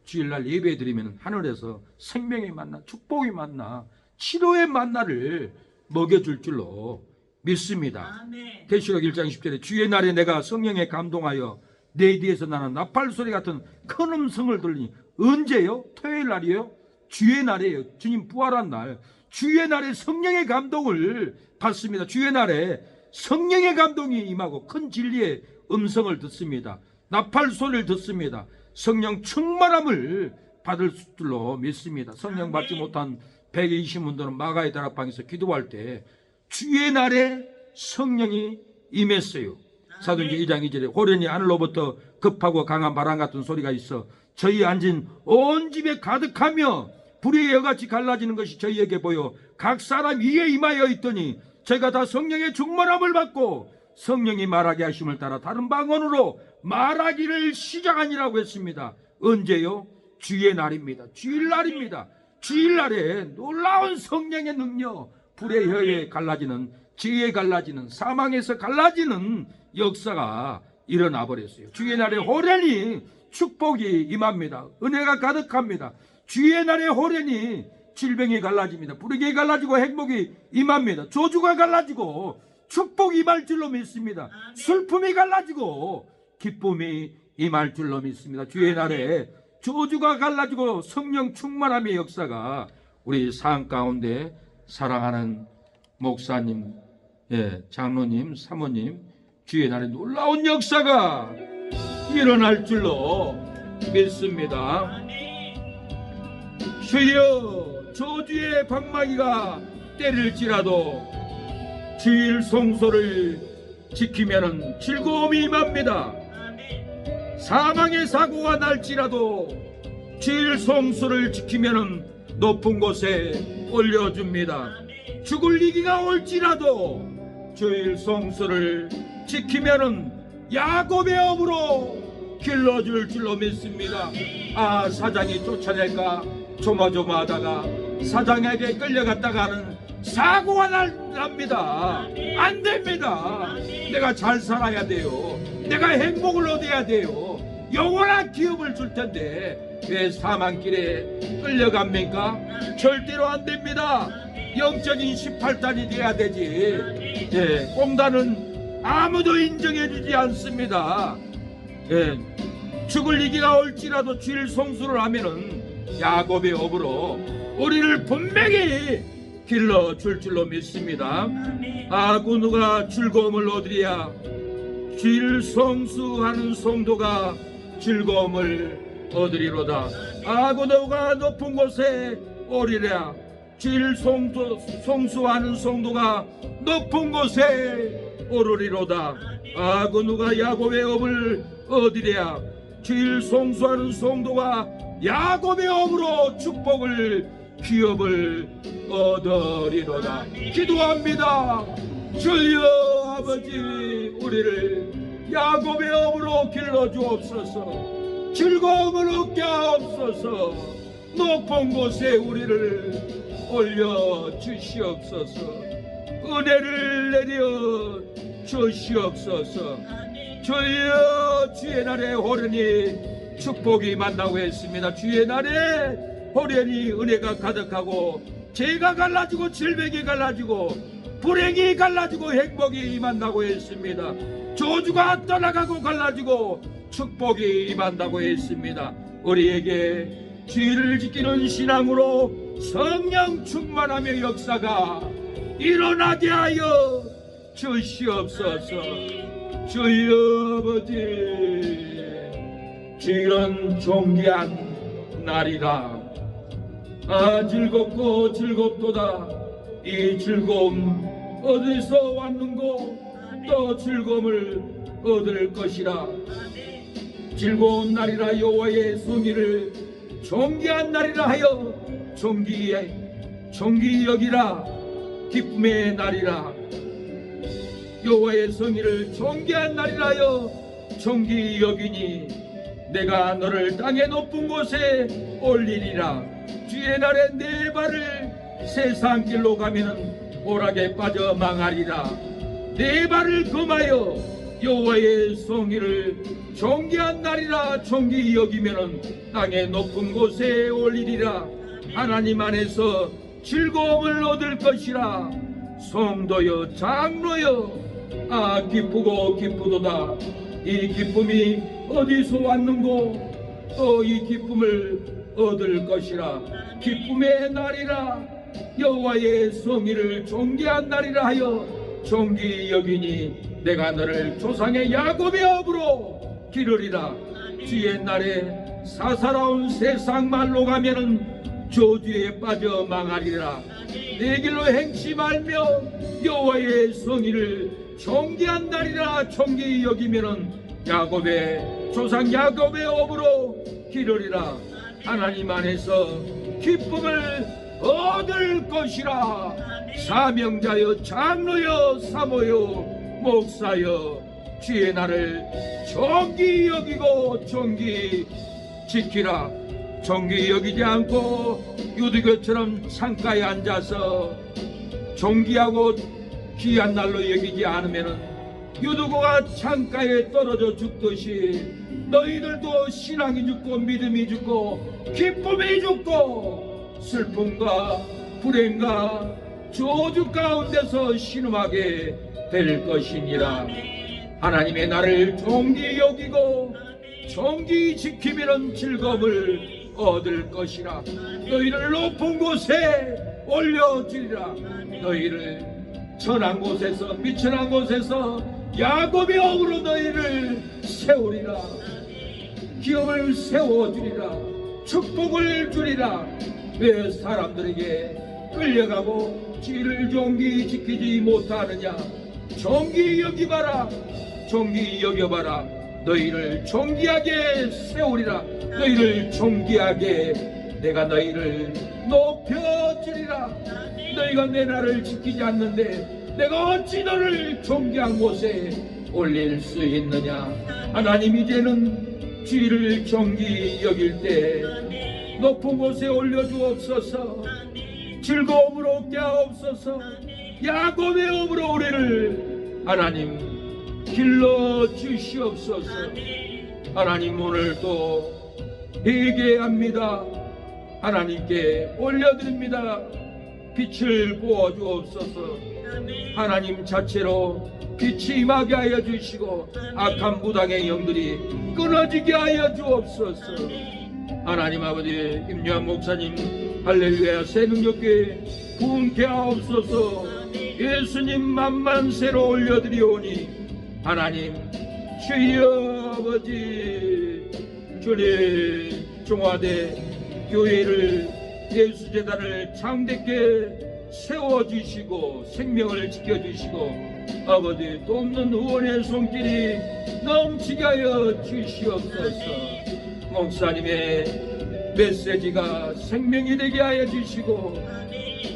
주일날 예배 드리면 하늘에서 생명의 만나, 축복의 만나, 치료의 만나를 먹여줄 줄로 믿습니다. 아멘. 계시록 1장 10절에 주의 날에 내가 성령에 감동하여 내 뒤에서 나는 나팔 소리 같은 큰 음성을 들리니 언제요? 토요일 날이에요? 주의 날이에요. 주님 부활한 날. 주의 날에 성령의 감동을 받습니다. 주의 날에 성령의 감동이 임하고 큰 진리의 음성을 듣습니다. 나팔 소리를 듣습니다. 성령 충만함을 받을 줄로 믿습니다. 성령 받지 못한 120문도는 마가의 다락방에서 기도할 때 주의 날에 성령이 임했어요. 사도행전 2장 2절에 호련히 하늘로부터 급하고 강한 바람 같은 소리가 있어 저희 앉은 온 집에 가득하며 불의 여같이 갈라지는 것이 저희에게 보여 각 사람 위에 임하여 있더니 저희가 다 성령의 충만함을 받고 성령이 말하게 하심을 따라 다른 방언으로 말하기를 시작하니라고 했습니다. 언제요? 주의 날입니다. 주일날입니다. 주일날에 놀라운 성령의 능력, 불의 혀에 갈라지는, 지혜에 갈라지는, 사망에서 갈라지는 역사가 일어나 버렸어요. 주의 날에 호련히 축복이 임합니다. 은혜가 가득합니다. 주의 날에 호련히 질병이 갈라집니다. 불의가 갈라지고 행복이 임합니다. 저주가 갈라지고 축복이 임할 줄로 믿습니다. 슬픔이 갈라지고 기쁨이 임할 줄로 믿습니다. 주의 날에 저주가 갈라지고 성령 충만함의 역사가 우리 삶 가운데 사랑하는 목사님, 예, 장로님, 사모님 주의 날에 놀라운 역사가 일어날 줄로 믿습니다. 주여 저주의 방망이가 때릴지라도 주일 성소를 지키면 즐거움이 임합니다. 사망의 사고가 날지라도 주일 성소를 지키면 높은 곳에 올려줍니다. 죽을 위기가 올지라도 주일 성소를 지키면 야곱의 업으로 길러줄 줄로 믿습니다. 아, 사장이 쫓아낼까 조마조마하다가 사장에게 끌려갔다가는 사고가 납니다. 안 됩니다. 내가 잘 살아야 돼요. 내가 행복을 얻어야 돼요. 영원한 기업을 줄 텐데 왜 사망길에 끌려갑니까? 절대로 안 됩니다. 영적인 18단이 돼야 되지. 예, 공단은 아무도 인정해 주지 않습니다. 예, 죽을 위기가 올지라도 주일 성수를 하면은 야곱의 업으로 우리를 분명히 길러줄 줄로 믿습니다. 아구 누가 즐거움을 얻으랴. 주일 성수하는 성도가 즐거움을 얻으리로다. 아구 누가 높은 곳에 오리랴. 주일 성수하는 성도가 높은 곳에 오르리로다. 아구 누가 야곱의 업을 얻으랴. 주일 성수하는 성도가 야곱의 업으로 축복을 기업을 얻으리로다. 기도합니다. 주여 아버지 우리를 야곱의 업으로 길러주옵소서. 즐거움을 얻게 하옵소서. 높은 곳에 우리를 올려주시옵소서. 은혜를 내려 주시옵소서. 주여 주의 날에 호련히 축복이 만나고 했습니다. 주의 날에 호련히 은혜가 가득하고 죄가 갈라지고 질병이 갈라지고 불행이 갈라지고 행복이 임한다고 했습니다. 저주가 떠나가고 갈라지고 축복이 임한다고 했습니다. 우리에게 주의를 지키는 신앙으로 성령 충만함의 역사가 일어나게 하여 주시옵소서. 주여 아버지 주일은 존귀한 날이라 아 즐겁고 즐겁도다. 이 즐거움 어디서 왔는고? 또 즐거움을 얻을 것이라. 즐거운 날이라 여호와의 성의를 존귀한 날이라 하여 존귀 여기라. 기쁨의 날이라. 여호와의 성의를 존귀한 날이라 하여 존귀 여기니 내가 너를 땅의 높은 곳에 올리리라. 주의 날에 내 발을 세상 길로 가면은 오락에 빠져 망하리라. 내 발을 금하여 여호와의 성의를 존귀한 날이라 존귀 여기면은 땅의 높은 곳에 올리리라. 하나님 안에서 즐거움을 얻을 것이라. 성도여 장로여 아 기쁘고 기쁘도다. 이 기쁨이 어디서 왔는고? 또 이 기쁨을 얻을 것이라. 기쁨의 날이라. 여호와의 성의를 존귀한 날이라 하여 존귀 여기니 내가 너를 조상의 야곱의 업으로 기르리라. 주의 날에 사사로운 세상 말로 가면은 저주에 빠져 망하리라. 내 길로 행치 말며 여호와의 성의를 존귀한 날이라 존귀 여기면은 야곱의 조상 야곱의 업으로 기르리라. 하나님 안에서 기쁨을 얻을 것이라. 사명자여 장로여 사모여 목사여 주의 날을 존귀 여기고 존귀 지키라. 존귀 여기지 않고 유두교처럼 창가에 앉아서 존귀하고 귀한 날로 여기지 않으면은 유두고가 창가에 떨어져 죽듯이 너희들도 신앙이 죽고 믿음이 죽고 기쁨이 죽고 슬픔과 불행과 저주 가운데서 신음하게 될 것이니라. 하나님의 나를 존귀 여기고 존귀 지키면 즐거움을 얻을 것이라. 너희를 높은 곳에 올려주리라. 너희를 천한 곳에서 미천한 곳에서 야곱의 업으로 너희를 세우리라. 기업을 세워주리라. 축복을 주리라. 왜 사람들에게 끌려가고 지를 존귀 지키지 못하느냐? 존귀 여기봐라. 존귀 여겨봐라. 너희를 존귀하게 세우리라. 너희를 존귀하게 내가 너희를 높여주리라. 너희가 내 나를 지키지 않는데 내가 어찌 너를 존귀한 곳에 올릴 수 있느냐? 하나님 이제는 주의를 존귀 여길 때 높은 곳에 올려주옵소서. 즐거움으로 얻게 하옵소서. 야곱의 업으로 우리를 하나님 길러 주시옵소서. 하나님 오늘도 회개합니다. 하나님께 올려드립니다. 빛을 보아 주옵소서. 하나님 자체로 빛이 임하게 하여 주시고 악한 무당의 영들이 끊어지게 하여 주옵소서. 하나님 아버지 임요한 목사님 할렐루야 새능력교회 부흥케 하옵소서. 예수님 만만세로 올려드리오니 하나님 주여 아버지 주님 중화대 교회를 예수재단을 창대케 세워주시고 생명을 지켜주시고 아버지 또 없는 후원의 손길이 넘치게 하여 주시옵소서. 목사님의 메시지가 생명이 되게 하여 주시고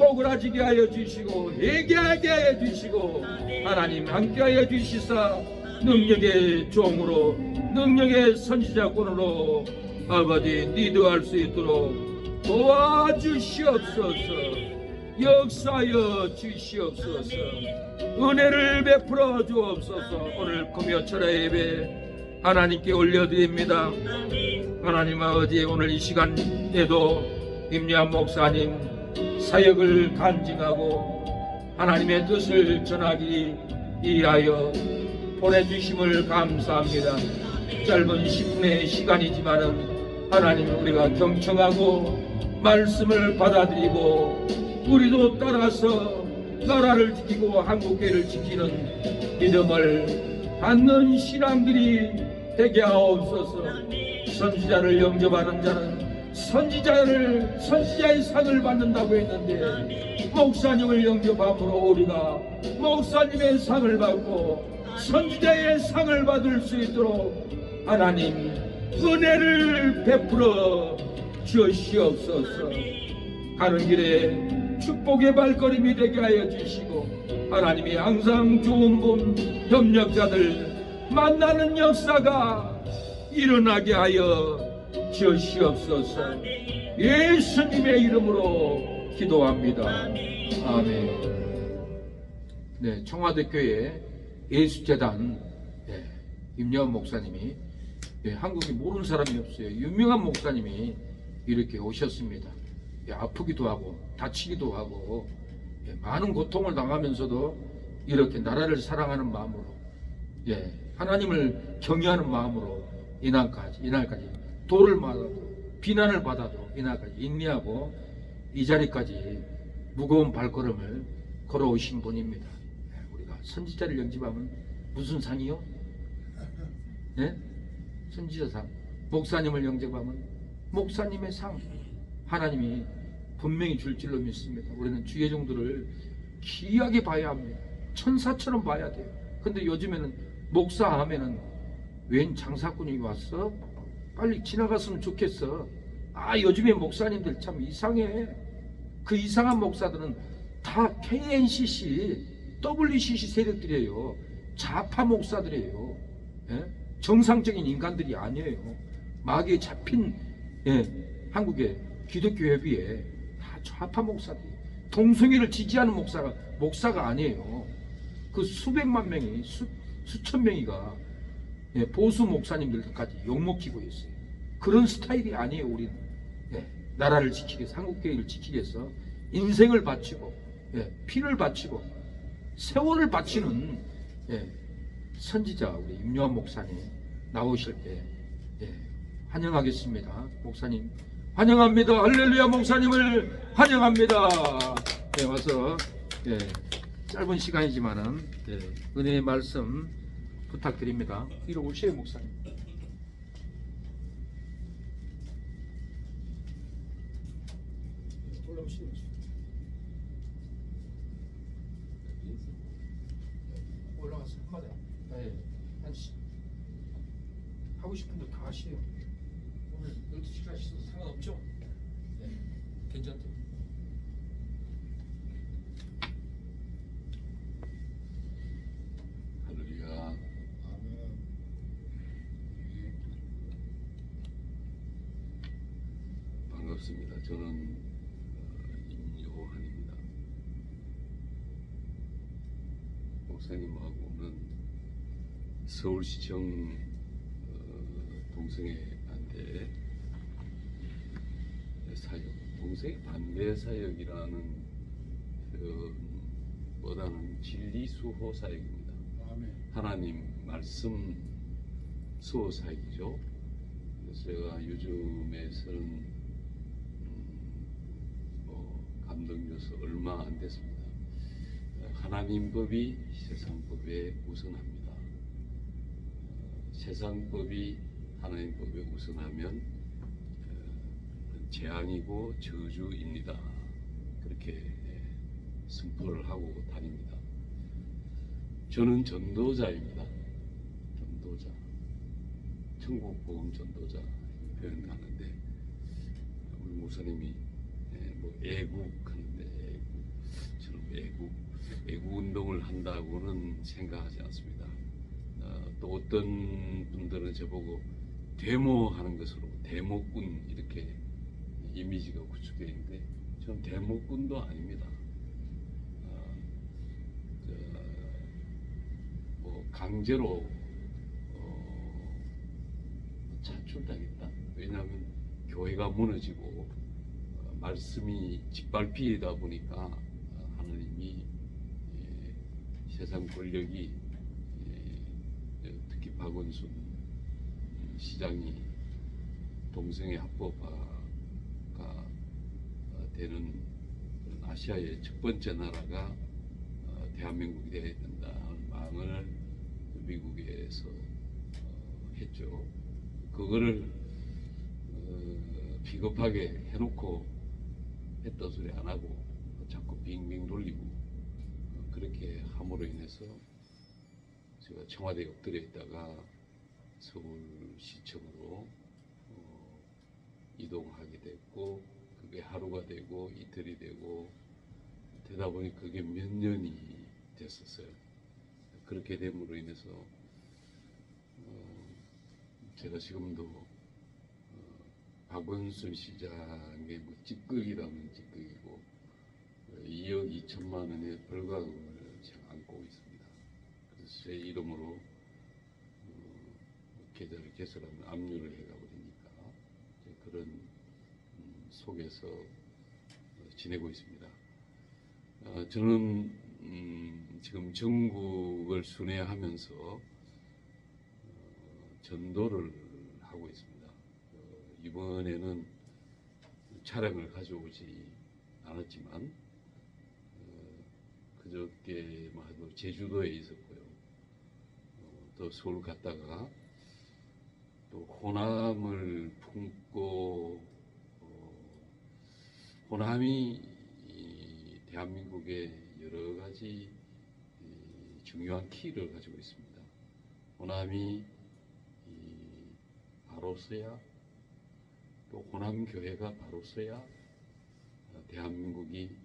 오그라지게 하여 주시고 회개하게 하여 주시고 하나님 함께하여 주시사 능력의 종으로 능력의 선지자권으로 아버지 리드할 수 있도록 도와주시옵소서. 역사하여 주시옵소서. 은혜를 베풀어 주옵소서. 오늘 금요철의 예배 하나님께 올려드립니다. 하나님 아버지 오늘 이 시간에도 임요한 목사님 사역을 간증하고 하나님의 뜻을 전하기 위하여 보내주심을 감사합니다. 짧은 10분의 시간이지만은 하나님 우리가 경청하고 말씀을 받아들이고 우리도 따라서 나라를 지키고 한국교회를 지키는 믿음을 갖는 신앙들이 되게 하옵소서. 선지자를 영접하는 자는 선지자의 상을 받는다고 했는데 목사님을 영접함으로 우리가 목사님의 상을 받고 선지자의 상을 받을 수 있도록 하나님 은혜를 베풀어 주시옵소서. 가는 길에 축복의 발걸음이 되게 하여 주시고 하나님이 항상 좋은 분 협력자들 만나는 역사가 일어나게 하여 주시옵소서. 예수님의 이름으로 기도합니다. 아멘. 네, 청와대 교회 예수재단 임여한 목사님이 한국에 모르는 사람이 없어요. 유명한 목사님이 이렇게 오셨습니다. 아프기도 하고 다치기도 하고 많은 고통을 당하면서도 이렇게 나라를 사랑하는 마음으로 하나님을 경외하는 마음으로 이날까지 돌을 맞아도 비난을 받아도 이날까지 인내하고 이 자리까지 무거운 발걸음을 걸어오신 분입니다. 우리가 선지자를 영접하면 무슨 상이요? 선지자상. 목사님을 영접하면 목사님의 상. 하나님이 분명히 줄 줄로 믿습니다. 우리는 주의 종들을 귀하게 봐야 합니다. 천사처럼 봐야 돼요. 근데 요즘에는 목사 하면은 웬 장사꾼이 왔어? 빨리 지나갔으면 좋겠어. 요즘에 목사님들 참 이상해. 그 이상한 목사들은 다 KNCC, WCC 세력들이에요. 좌파 목사들이에요. 정상적인 인간들이 아니에요. 마귀에 잡힌 한국의 기독교 회비에 다 좌파 목사들이 동성애를 지지하는 목사가 아니에요. 그 수백만 명이 수천 명이가 보수 목사님들까지 욕먹히고 있어요. 그런 스타일이 아니에요. 우리는 나라를 지키기 위해서, 한국교회를 지키기 위해서 인생을 바치고 피를 바치고 세월을 바치는 선지자 우리 임요한 목사님 나오실 때 환영하겠습니다. 목사님 환영합니다. 할렐루야. 목사님을 환영합니다. 와서 짧은 시간이지만은 은혜의 말씀 부탁드립니다. 이리 오세요. 목사님. 올라오시죠. 올라가서 한마디 하고 싶은 대로 다 하시요. 오늘 12시까지 하셔도 상관없죠? 괜찮대요. 할렐루야. 반갑습니다. 저는 임요한입니다. 목사님하고는 서울시청 동성애 반대 사역, 동성애 반대 사역이라는 보다는 진리 수호 사역입니다. 하나님 말씀 수호 사역이죠. 그래서 제가 요즘에서는 감동줘서 얼마 안 됐습니다. 하나님 법이 세상 법에 우선합니다. 세상 법이 하나님 법에 우선하면 재앙이고 저주입니다. 그렇게 선포를 하고 다닙니다. 저는 전도자입니다. 전도자, 천국 복음 전도자 표현하는데 우리 목사님이 애국하는데 저는 애국 운동을 한다고는 생각하지 않습니다. 또 어떤 분들은 저보고 데모하는 것으로 데모꾼 이렇게 이미지가 구축되어 있는데 저는 데모꾼도 아닙니다. 강제로 차출당했다. 왜냐하면 교회가 무너지고 말씀이 짓밟히다 보니까 하나님이 세상 권력이 특히 박원순 시장이 동성애 합법화가 되는 아시아의 첫 번째 나라가 대한민국이 되어야 된다는 마음을 미국에서 했죠. 그거를 비겁하게 해놓고 했던 소리 안 하고 자꾸 빙빙 돌리고 그렇게 함으로 인해서 제가 청와대에 엎드려 있다가 서울시청으로 이동하게 됐고, 그게 하루가 되고 이틀이 되고 되다 보니 그게 몇 년이 됐었어요. 그렇게 됨으로 인해서 제가 지금도 박원순 시장의 뭐 찌꺼기라면 찌꺼기고 2억 2천만 원의 벌금을 제가 안고 있습니다. 그래서 제 이름으로 계좌를 개설하면 압류를 해가 버리니까 그런 속에서 지내고 있습니다. 저는 지금 전국을 순회하면서 전도를 하고 있습니다. 이번에는 차량을 가져오지 않았지만 그저께만 해도 제주도에 있었고요. 또 서울 갔다가 또 호남을 품고 호남이 대한민국의 여러 가지 중요한 키를 가지고 있습니다. 호남이 바로 서야, 또 호남 교회가 바로 서야 대한민국이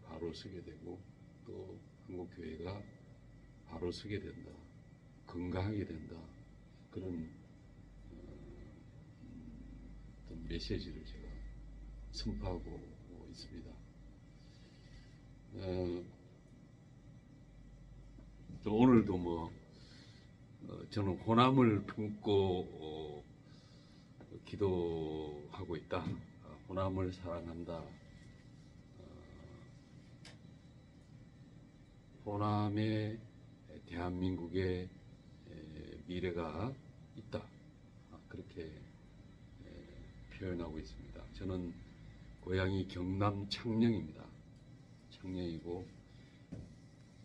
바로 서게 되고, 또 한국 교회가 바로 서게 된다, 건강하게 된다, 그런 어떤 메시지를 제가 선포하고 있습니다. 또 오늘도 저는 호남을 품고 기도하고 있다. 호남을 사랑한다. 호남에 대한민국의 미래가 있다. 그렇게 표현하고 있습니다. 저는 고향이 경남 창녕입니다. 창녕이고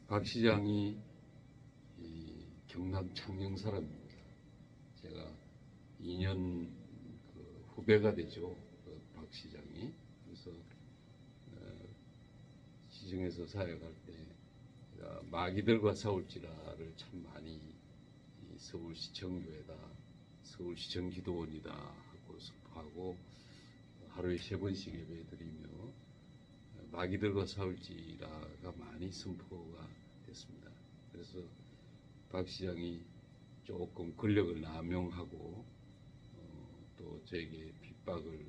박 시장이 경남 창녕 사람입니다. 제가 2년 후배가 되죠. 박 시장이. 그래서 시청에서 사역할 때 마귀들과 싸울지라를 참 많이 서울시청교회다, 서울시청 기도원이다 하고 선포하고 하루에 3번씩 예배 드리며 마귀들과 싸울지라가 많이 선포가 됐습니다. 그래서 박 시장이 조금 권력을 남용하고 또 저에게 핍박을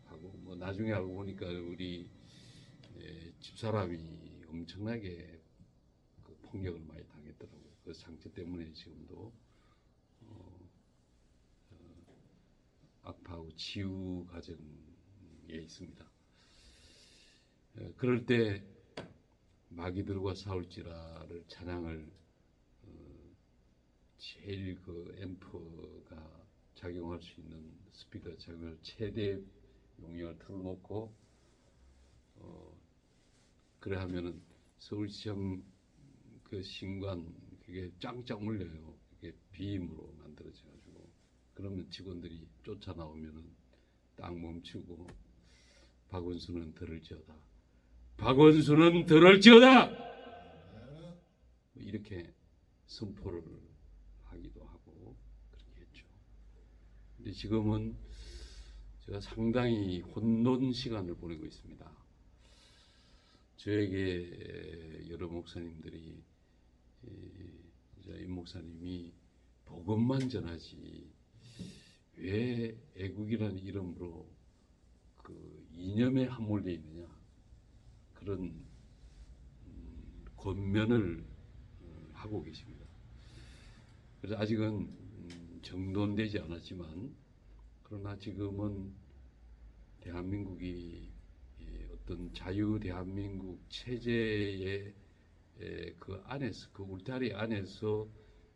하고 나중에 알고 보니까 우리 집사람이 엄청나게 그 폭력을 많이 당했더라고요. 그 상처 때문에 지금도 악파하고 치유 과정에 있습니다. 그럴 때 마귀들과 싸울지라를 찬양을 제일 그 앰프가 작용할 수 있는 스피커 작용을 최대 용량을 틀어놓고 그래 하면은 서울시청 그 신관 그게 짱짱 울려요. 그게 비임으로 만들어져 가지고 그러면 직원들이 쫓아 나오면은 딱 멈추고 박원순은 들을지어다. 박원순은 들을지어다. 이렇게 선포를 하기도 하고 그렇게 했죠. 근데 지금은 제가 상당히 혼돈 시간을 보내고 있습니다. 저에게 여러 목사님들이 임 목사님이 복음만 전하지 왜 애국이라는 이름으로 그 이념에 함몰되어 있느냐, 그런 권면을 하고 계십니다. 그래서 아직은 정돈되지 않았지만 그러나 지금은 대한민국이 어떤 자유 대한민국 체제의 그 안에서, 그 울타리 안에서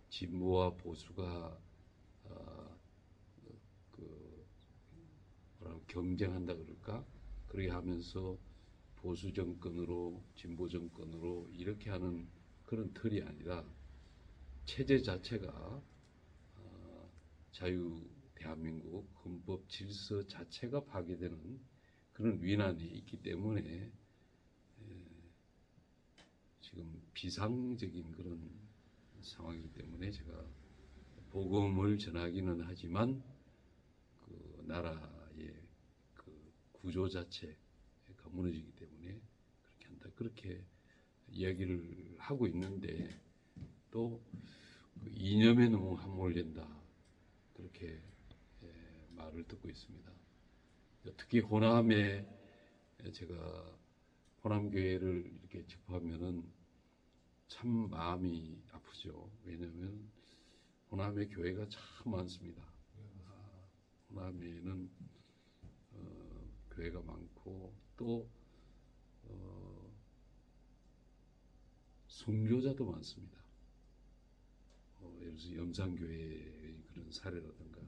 진보와 보수가 경쟁한다 그럴까? 그렇게 하면서 보수 정권으로 진보 정권으로 이렇게 하는 그런 틀이 아니라 체제 자체가 자유 대한민국 헌법 질서 자체가 파괴되는 그런 위난이 있기 때문에 지금 비상적인 그런 상황이기 때문에 제가 복음을 전하기는 하지만 그 나라의 그 구조 자체가 무너지기 때문에 그렇게 한다. 그렇게 이야기를 하고 있는데 또 그 이념에 너무 함몰된다. 그렇게 말을 듣고 있습니다. 특히 호남에 제가 호남교회를 이렇게 접하면은 참 마음이 아프죠. 왜냐하면 호남에 교회가 참 많습니다. 호남에는 교회가 많고 또 순교자도 많습니다. 예를 들어서 염산교회의 그런 사례라든가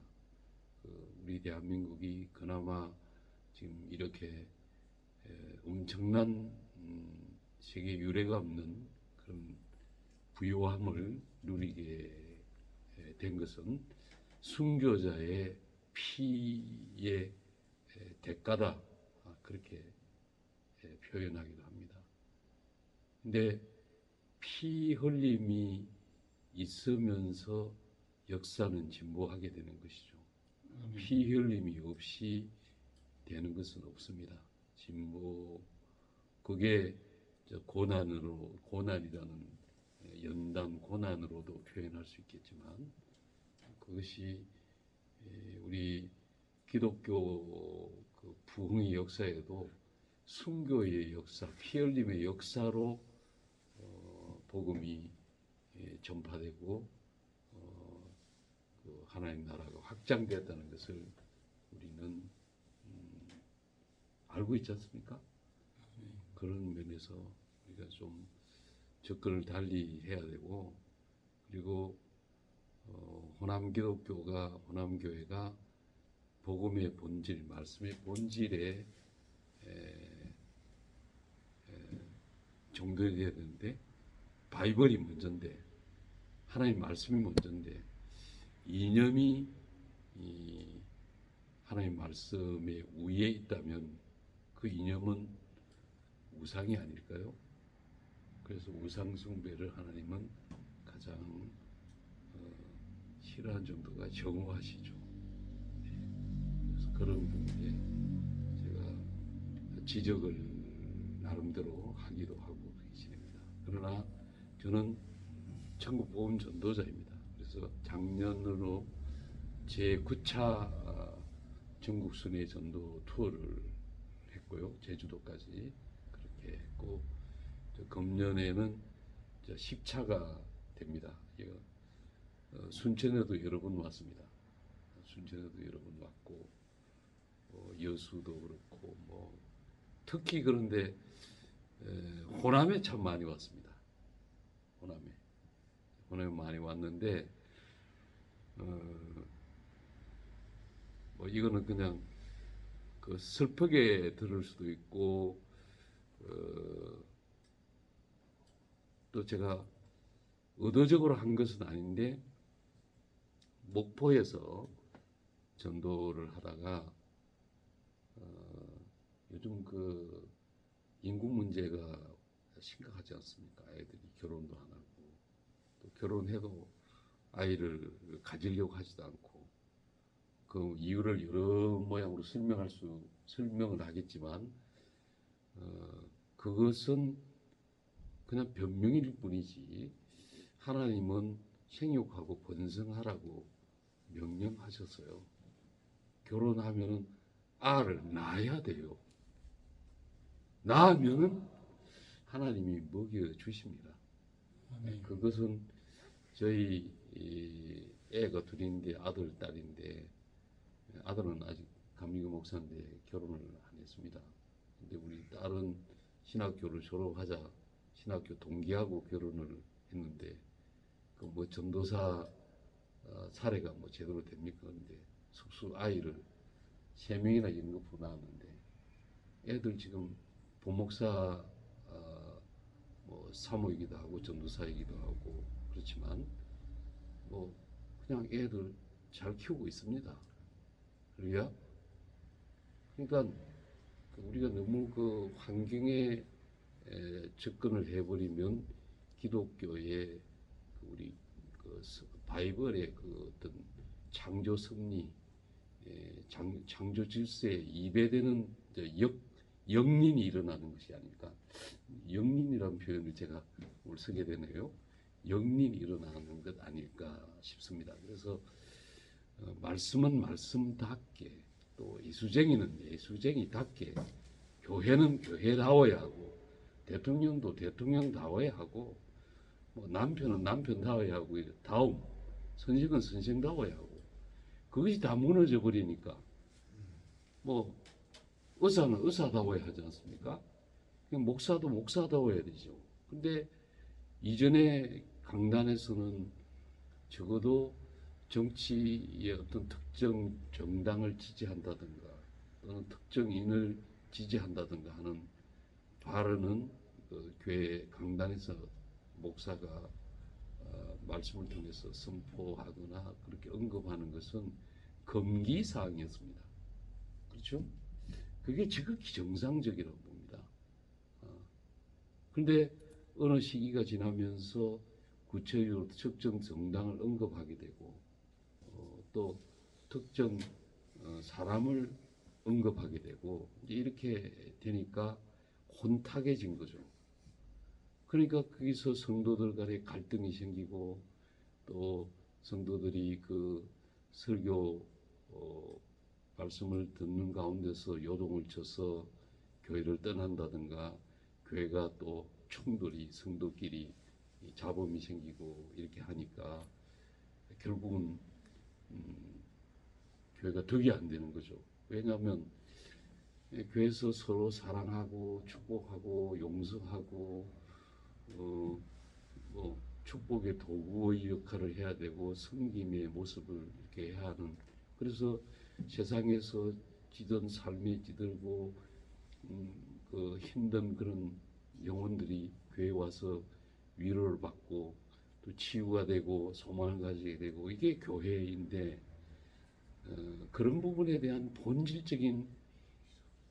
우리 대한민국이 그나마 지금 이렇게 엄청난 세계 유례가 없는 그런 부요함을 누리게 된 것은 순교자의 피의 대가다. 그렇게 표현하기도 합니다. 근데 피 흘림이 있으면서 역사는 진보하게 되는 것이죠. 피 흘림이 없이 되는 것은 없습니다. 진보, 그게 고난이라는 연단 고난으로도 표현할 수 있겠지만 그것이 우리 기독교 그 부흥의 역사에도 순교의 역사, 피 흘림의 역사로 복음이 전파되고 그 하나님 나라가 확장되었다는 것을 우리는 알고 있지 않습니까? 그런 면에서 우리가 좀 접근을 달리 해야 되고, 그리고 호남 기독교가, 호남 교회가 복음의 본질, 말씀의 본질에 정도되어야 되는데, 바이블이 먼저인데, 하나님 말씀이 먼저인데, 이념이 이 하나님 말씀의 위에 있다면 그 이념은 우상이 아닐까요? 그래서 우상 숭배를 하나님은 가장 싫어하는 정도가 정오하시죠. 그래서 그런 부분에 제가 지적을 나름대로 하기도 하고 계십니다. 그러나 저는 천국 복음 전도자입니다. 그래서 작년으로 제 9차 전국 순회 전도 투어를 했고요. 제주도까지 그렇게 했고, 금년에는 10차가 됩니다. 순천에도 여러 번 왔습니다. 순천에도 여러 번 왔고, 여수도 그렇고, 특히 그런데 호남에 참 많이 왔습니다. 호남에 많이 왔는데, 이거는 그냥 그 슬프게 들을 수도 있고, 또 제가 의도적으로 한 것은 아닌데, 목포에서 전도를 하다가 요즘 그 인구 문제가 심각하지 않습니까? 아이들이 결혼도 안 하고, 또 결혼해도 아이를 가지려고 하지도 않고, 그 이유를 여러 모양으로 설명을 하겠지만, 그것은 그냥 변명일 뿐이지, 하나님은 생육하고 번성하라고 명령하셨어요. 결혼하면은 알을 낳아야 돼요. 낳으면은 하나님이 먹여 주십니다. 그것은 저희 애가 둘인데, 아들, 딸인데, 아들은 아직 감리교 목사인데 결혼을 안 했습니다. 근데 우리 딸은 신학교를 졸업하자 신학교 동기하고 결혼을 했는데, 그 전도사 사례가 제대로 됩니까? 근데 숙소 아이를 3명이나 이런 거 낳았는데, 애들 지금 부목사 사모이기도 하고 전도사이기도 하고 그렇지만 그냥 애들 잘 키우고 있습니다. 그래야? 그러니까 우리가 너무 그 환경에 접근을 해버리면 기독교의 그 우리 그 바이블의 그 어떤 창조 섭리, 창조 질서에 이배되는 역린이 일어나는 것이 아닐까. 역린이라는 표현을 제가 오늘 쓰게 되네요. 역린이 일어나는 것 아닐까 싶습니다. 그래서 말씀은 말씀답게, 또 예수쟁이는 예수쟁이답게, 교회는 교회다워야 하고, 대통령도 대통령다워야 하고, 뭐 남편은 남편다워야 하고, 다움, 선생은 선생다워야 하고, 그것이 다 무너져 버리니까 뭐 의사는 의사다워야 하지 않습니까? 목사도 목사다워야 되죠. 근데 이전에 강단에서는 적어도 정치의 어떤 특정 정당을 지지한다든가 또는 특정인을 지지한다든가 하는 발언은 그 교회 강단에서 목사가 말씀을 통해서 선포하거나 그렇게 언급하는 것은 금기 사항이었습니다. 그렇죠? 그게 지극히 정상적이라고 봅니다. 그런데 어느 시기가 지나면서 구체적으로 특정 정당을 언급하게 되고 또 특정 사람을 언급하게 되고 이렇게 되니까 혼탁해진 거죠. 그러니까 거기서 성도들 간에 갈등이 생기고 또 성도들이 그 설교 말씀을 듣는 가운데서 요동을 쳐서 교회를 떠난다든가 교회가 또 충돌이 성도끼리 잡음이 생기고 이렇게 하니까 결국은 교회가 덕이 안 되는 거죠. 왜냐하면 교회에서 서로 사랑하고 축복하고 용서하고 뭐 축복의 도구의 역할을 해야 되고 섬김의 모습을 이렇게 해야 하는, 그래서 세상에서 지던 삶에 지들고 그 힘든 그런 영혼들이 교회에 와서 위로를 받고 또 치유가 되고 소망을 가지게 되고 이게 교회인데 그런 부분에 대한 본질적인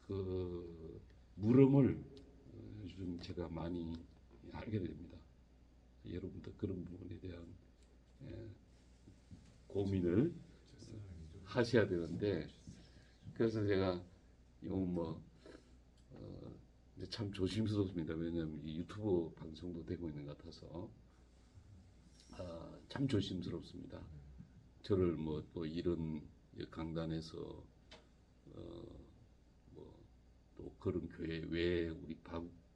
그 물음을 요즘 제가 많이 알게 됩니다. 여러분도 그런 부분에 대한 고민을 하셔야 되는데, 그래서 제가 이거 참 조심스럽습니다. 왜냐하면 이 유튜브 방송도 되고 있는 것 같아서 참 조심스럽습니다. 저를 뭐 또 이런 강단에서 또 그런 교회 왜 우리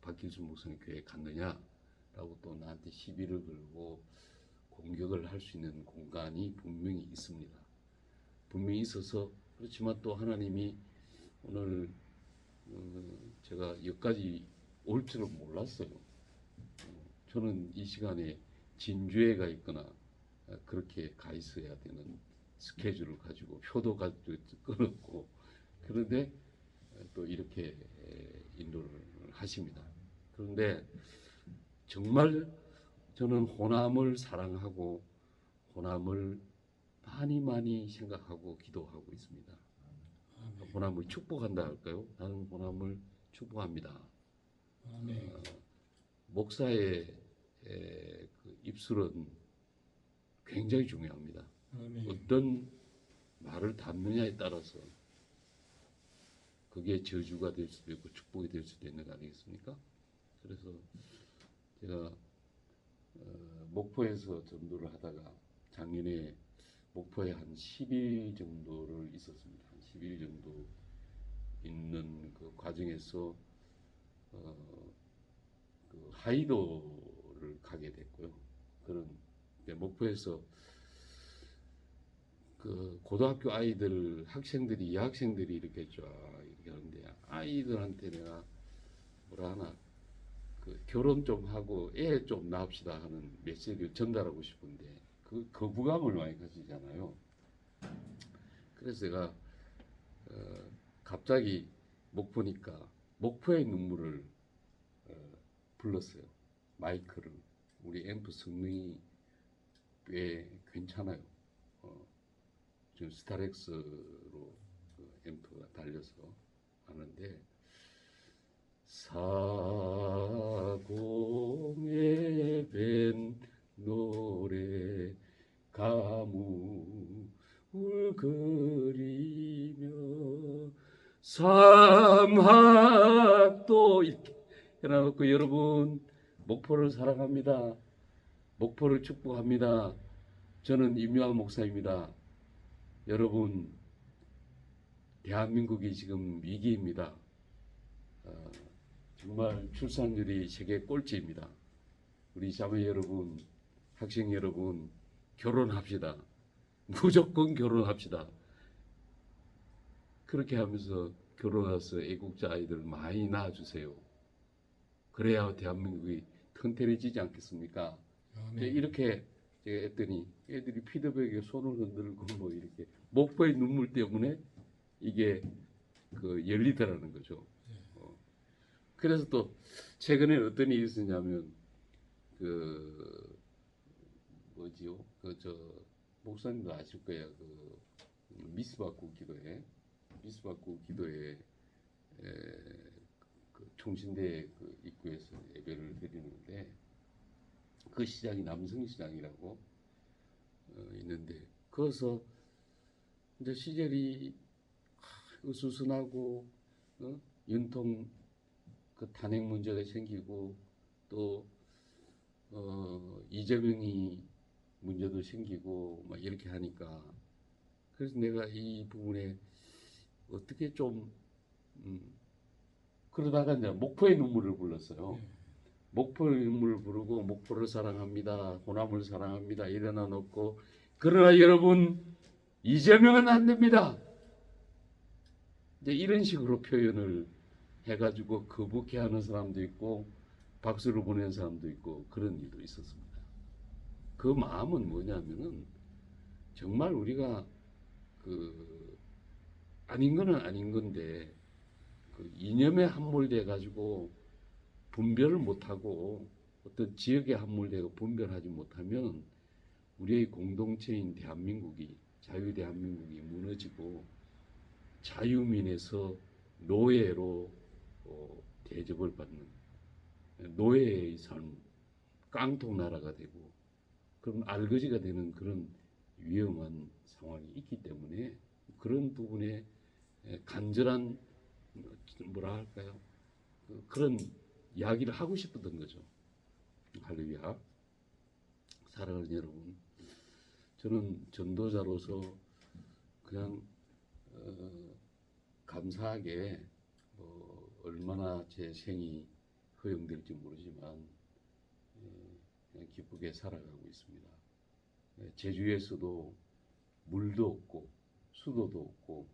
박길순 목사님 교회에 갔느냐라고 또 나한테 시비를 걸고 공격을 할 수 있는 공간이 분명히 있습니다. 분명히 있어서 그렇지만 또 하나님이 오늘 제가 여기까지 올 줄은 몰랐어요. 저는 이 시간에 진주에 가 있거나 그렇게 가 있어야 되는 스케줄을 가지고 표도 가지고 끊었고, 그런데 또 이렇게 인도를 하십니다. 그런데 정말 저는 호남을 사랑하고 호남을 많이 생각하고 기도하고 있습니다. 호남을 축복한다 할까요? 나는 호남을 축복합니다. 목사의 그 입술은 굉장히 중요합니다. 어떤 말을 담느냐에 따라서 그게 저주가 될 수도 있고 축복이 될 수도 있는 거 아니겠습니까? 그래서 제가 목포에서 전도를 하다가 작년에 목포에 한 10일 정도를 있었습니다. 한 10일 정도 있는 그 과정에서 그 하이도를 가게 됐고요. 그런 목포에서 그 고등학교 아이들 학생들이 여학생들이 이렇게 쫙 이렇게 하는데 아이들한테 내가 뭐라 하나 그 결혼 좀 하고 애 좀 낳읍시다 하는 메시지를 전달하고 싶은데 그 거부감을 많이 가지잖아요. 그래서 제가 갑자기 목포니까 목포의 눈물을 불렀어요. 마이크를. 우리 앰프 성능이 꽤 괜찮아요. 지금 스타렉스로 앰프가 달려서 하는데 사공에 밴 노래 가무울거리며 삼학도 이렇게 해놔놓고 여러분 목포를 사랑합니다. 목포를 축복합니다. 저는 임요한 목사입니다. 여러분 대한민국이 지금 위기입니다. 정말 출산율이 세계 꼴찌입니다. 우리 자매 여러분, 학생 여러분 결혼합시다. 무조건 결혼합시다. 그렇게 하면서 결혼해서 애국자 아이들 많이 낳아주세요. 그래야 대한민국이 튼튼해지지 않겠습니까? 이렇게 제가 했더니 애들이 피드백에 손을 흔들고 뭐 이렇게 목포의 눈물 때문에 이게 그 열리더라는 거죠. 그래서 또 최근에 어떤 일이 있었냐면 그 뭐지요? 그 저 목사님도 아실 거예요. 그 미스바꾸 기도회 그 총신대 그 입구에서 예배를 드리는데 그 시장이 남성시장이라고 있는데 거기서 이제 시절이 으스스하고 연통 그 탄핵 문제가 생기고 또 이재명이 문제도 생기고 막 이렇게 하니까 그래서 내가 이 부분에 어떻게 좀 그러다가 이제 목포의 눈물을 불렀어요. 목포의 눈물을 부르고 목포를 사랑합니다. 호남을 사랑합니다. 이래나 놓고 그러나 여러분 이재명은 안 됩니다. 이제 이런 식으로 표현을 해가지고 거북해하는 사람도 있고 박수를 보내는 사람도 있고 그런 일도 있었습니다. 그 마음은 뭐냐면은 정말 우리가 그 아닌 거는 아닌 건데 그 이념에 함몰돼 가지고 분별을 못하고 어떤 지역에 함몰되고 분별하지 못하면 우리의 공동체인 대한민국이 자유 대한민국이 무너지고 자유민에서 노예로 대접을 받는 노예의 삶, 깡통 나라가 되고 그런 알거지가 되는 그런 위험한 상황이 있기 때문에 그런 부분에 간절한 뭐라 할까요? 그런 이야기를 하고 싶었던 거죠. 할렐루야. 사랑하는 여러분, 저는 전도자로서 그냥 감사하게 얼마나 제 생이 허용될지 모르지만 그냥 기쁘게 살아가고 있습니다. 제주에서도 물도 없고 수도도 없고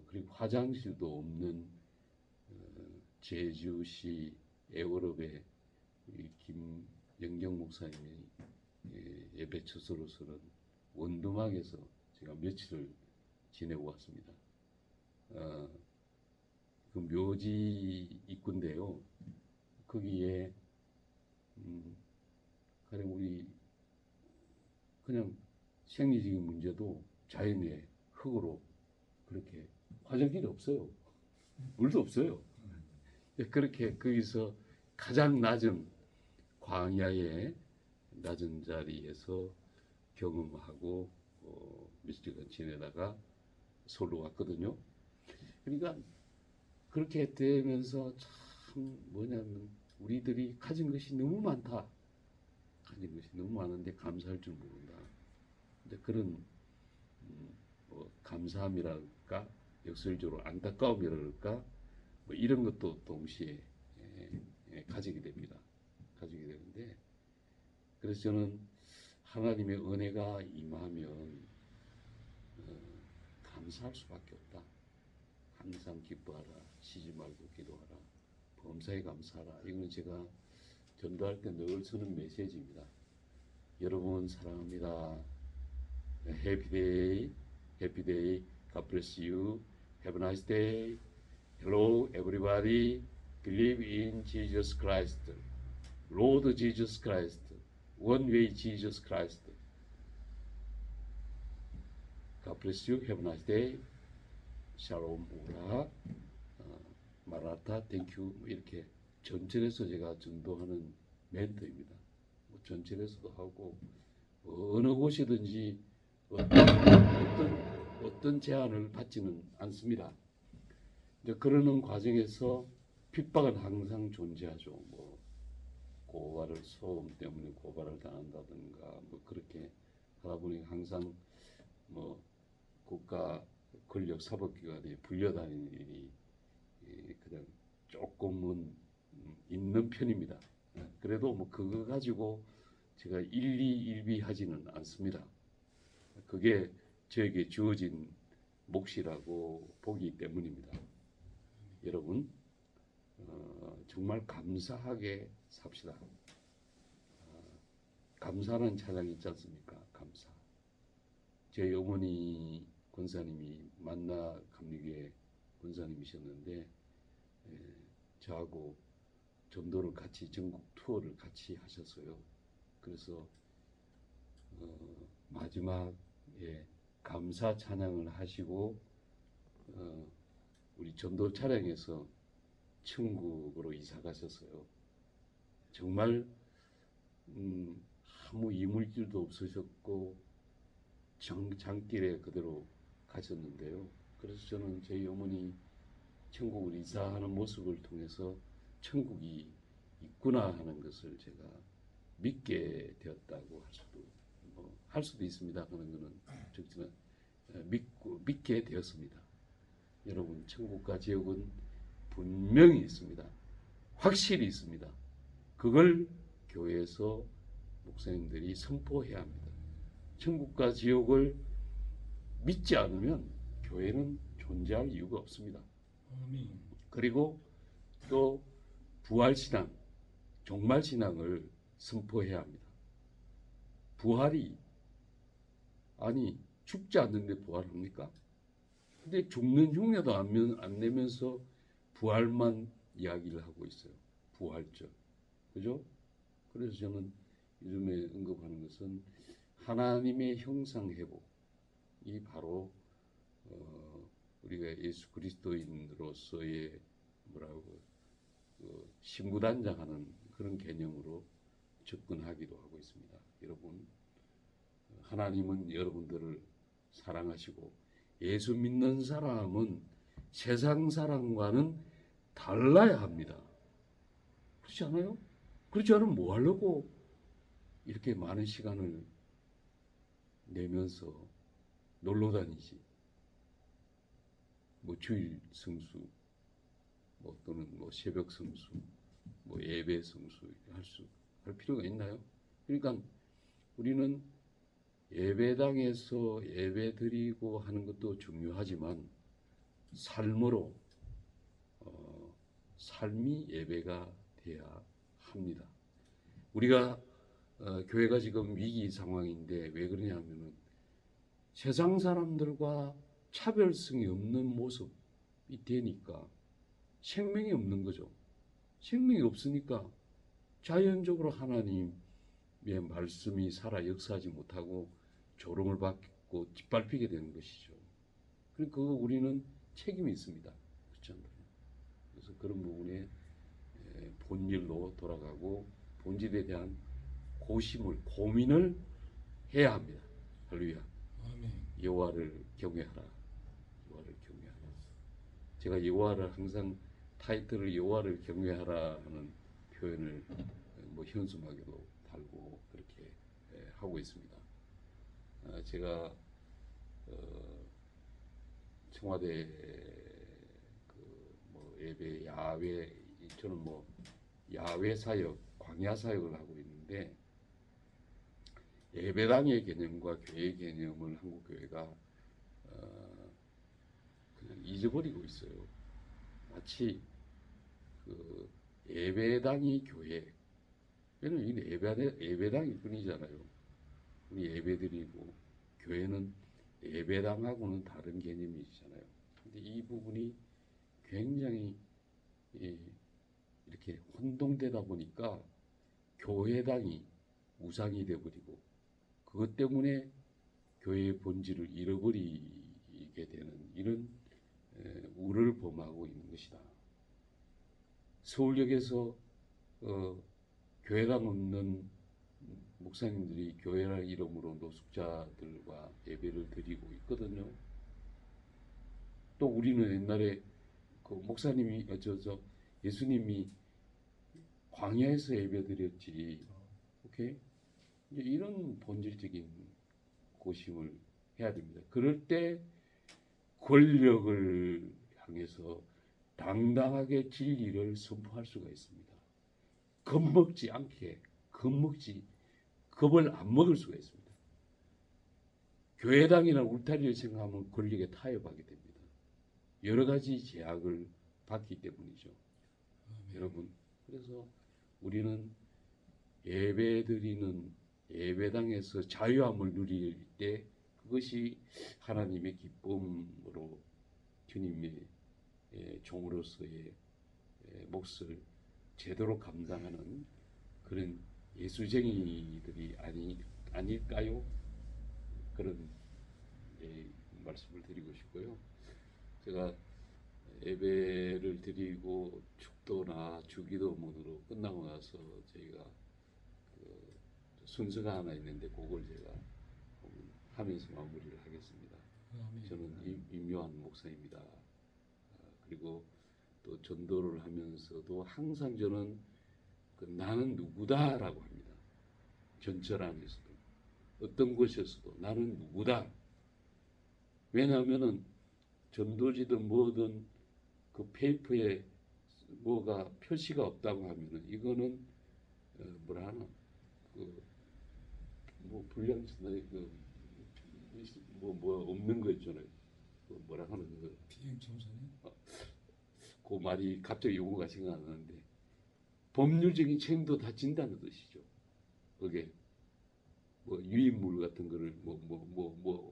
그리고 화장실도 없는 제주시 애월읍의 김영경 목사님의 예배 처소로서는 원두막에서 제가 며칠을 지내고 왔습니다. 그 묘지 입구인데요. 거기에 가령 우리 그냥 생리적인 문제도 자연의 흙으로 그렇게 화장실이 없어요. 물도 없어요. 그렇게 거기서 가장 낮은 광야의 낮은 자리에서 경험하고 며칠간 지내다가 서울로 왔거든요. 그러니까 그렇게 되면서 참 뭐냐면 우리들이 가진 것이 너무 많다. 가진 것이 너무 많은데 감사할 줄 모른다. 근데 그런 뭐 감사함이랄까 역설적으로 안타까움이랄까 뭐 이런 것도 동시에 가지게 됩니다. 가지게 되는데 그래서 저는 하나님의 은혜가 임하면 감사할 수밖에 없다. 항상 기뻐하라. 쉬지 말고 기도하라. 범사에 감사하라. 이건 제가 전도할 때 늘 쓰는 메시지입니다. 여러분 사랑합니다. Happy day. Happy day. God bless you. Have a nice day. Hello everybody. Believe in Jesus Christ. Lord Jesus Christ. One way Jesus Christ. God bless you. Have a nice day. 샬롬 우라 마라타 땡큐 뭐 이렇게 전철에서 제가 전도하는 멘토입니다. 뭐 전철에서도 하고 어느 곳이든지 어떤 제한을 받지는 않습니다. 이제 그러는 과정에서 핍박은 항상 존재하죠. 뭐 고발을 소음 때문에 고발을 당한다든가 뭐 그렇게 하다 보니 항상 뭐 국가 권력 사법기관에 불려다니는 일이 그냥 조금은 있는 편입니다. 그래도 뭐 그거 가지고 제가 일비하지는 않습니다. 그게 저에게 주어진 몫이라고 보기 때문입니다. 여러분 정말 감사하게 삽시다. 감사라는 찬양이 있지 않습니까? 감사. 제 어머니 권사님이 만나 감리교회 권사님이셨는데 저하고 전도를 같이 전국 투어를 같이 하셨어요. 그래서 마지막에 감사 찬양을 하시고 우리 전도 차량에서 천국으로 이사 가셨어요. 정말 아무 이물질도 없으셨고 장길에 그대로 가셨는데요. 그래서 저는 저희 어머니 천국을 이사하는 모습을 통해서 천국이 있구나 하는 것을 제가 믿게 되었다고 할 수도 있습니다. 그런 거는 적지만 믿게 되었습니다. 여러분 천국과 지옥은 분명히 있습니다. 확실히 있습니다. 그걸 교회에서 목사님들이 선포해야 합니다. 천국과 지옥을 믿지 않으면 교회는 존재할 이유가 없습니다. 그리고 또 부활신앙, 종말신앙을 선포해야 합니다. 부활이 아니 죽지 않는데 부활합니까? 근데 죽는 흉내도 안 내면서 부활만 이야기를 하고 있어요. 부활절. 그죠? 그래서 저는 요즘에 언급하는 것은 하나님의 형상 회복이 바로 우리가 예수 그리스도인으로서의 신구단장하는 그런 개념으로 접근하기도 하고 있습니다. 여러분, 하나님은 여러분들을 사랑하시고 예수 믿는 사람은 세상 사람과는 달라야 합니다. 그렇지 않아요? 그렇지 않으면 뭐 하려고 이렇게 많은 시간을 내면서 놀러 다니지? 뭐 주일 성수, 뭐 또는 뭐 새벽 성수, 뭐 예배 성수 할 필요가 있나요? 그러니까 우리는 예배당에서 예배 드리고 하는 것도 중요하지만 삶으로 삶이 예배가 돼야 합니다. 우리가 교회가 지금 위기 상황인데 왜 그러냐면은 세상 사람들과 차별성이 없는 모습이 되니까 생명이 없는 거죠. 생명이 없으니까 자연적으로 하나님의 말씀이 살아 역사하지 못하고 조롱을 받고 짓밟히게 되는 것이죠. 그러니까 우리는 책임이 있습니다. 그렇지 않나요? 그래서 그런 부분에 본질로 돌아가고 본질에 대한 고민을 해야 합니다. 할렐루야. 여호와를 경외하라. 여호와를 경외하라. 제가 여호와를 항상 타이틀을 여호와를 경외하라 하는 표현을 뭐 현수막에도 달고 그렇게 하고 있습니다. 제가 청와대 뭐 예배 야외 저는 뭐 야외 사역 광야 사역을 하고 있는데 예배당의 개념과 교회 개념을 한국 교회가 그냥 잊어버리고 있어요. 마치 그 예배당이 교회. 왜냐면 이 예배당일 뿐이잖아요. 우리 예배드리고 교회는 예배당하고는 다른 개념이잖아요. 근데 이 부분이 굉장히 이렇게 혼동되다 보니까 교회당이 우상이 되어버리고 그것 때문에 교회의 본질을 잃어버리게 되는 이런 우를 범하고 있는 것이다. 서울역에서 교회당 없는 목사님들이 교회라는 이름으로 노숙자들과 예배를 드리고 있거든요. 또 우리는 옛날에 그 목사님이 예수님이 광야에서 예배드렸지. 오케이? 이제 이런 본질적인 고심을 해야 됩니다. 그럴 때 권력을 향해서 당당하게 진리를 선포할 수가 있습니다. 겁먹지 않게, 겁을 안 먹을 수가 있습니다. 교회당이나 울타리를 생각하면 권력에 타협하게 됩니다. 여러 가지 제약을 받기 때문이죠. 여러분, 그래서 우리는 예배드리는 예배당에서 자유함을 누릴 때 그것이 하나님의 기쁨으로 주님의 종으로서의 몫을 제대로 감당하는 그런 예수쟁이들이 아닐까요? 그런 말씀을 드리고 싶고요. 제가 예배를 드리고 축도나 주기도문으로 끝나고 나서 저희가 그 순서가 하나 있는데 그걸 제가 하면서 마무리를 하겠습니다. 저는 임요한 목사입니다. 그리고 또 전도를 하면서도 항상 저는 그 나는 누구다라고 합니다. 전철 안에서도 어떤 곳에서도 나는 누구다. 왜냐하면은 전도지든 뭐든 그 페이퍼에 뭐가 표시가 없다고 하면은 이거는 뭐라 하나 뭐 불량증 뭐 없는 거 있잖아요. 뭐라 하는 그 비행청소년? 그 말이 갑자기 용어가 생각 안 나는데 법률적인 책임도 다 진다는 뜻이죠. 그게 뭐 유인물 같은 거를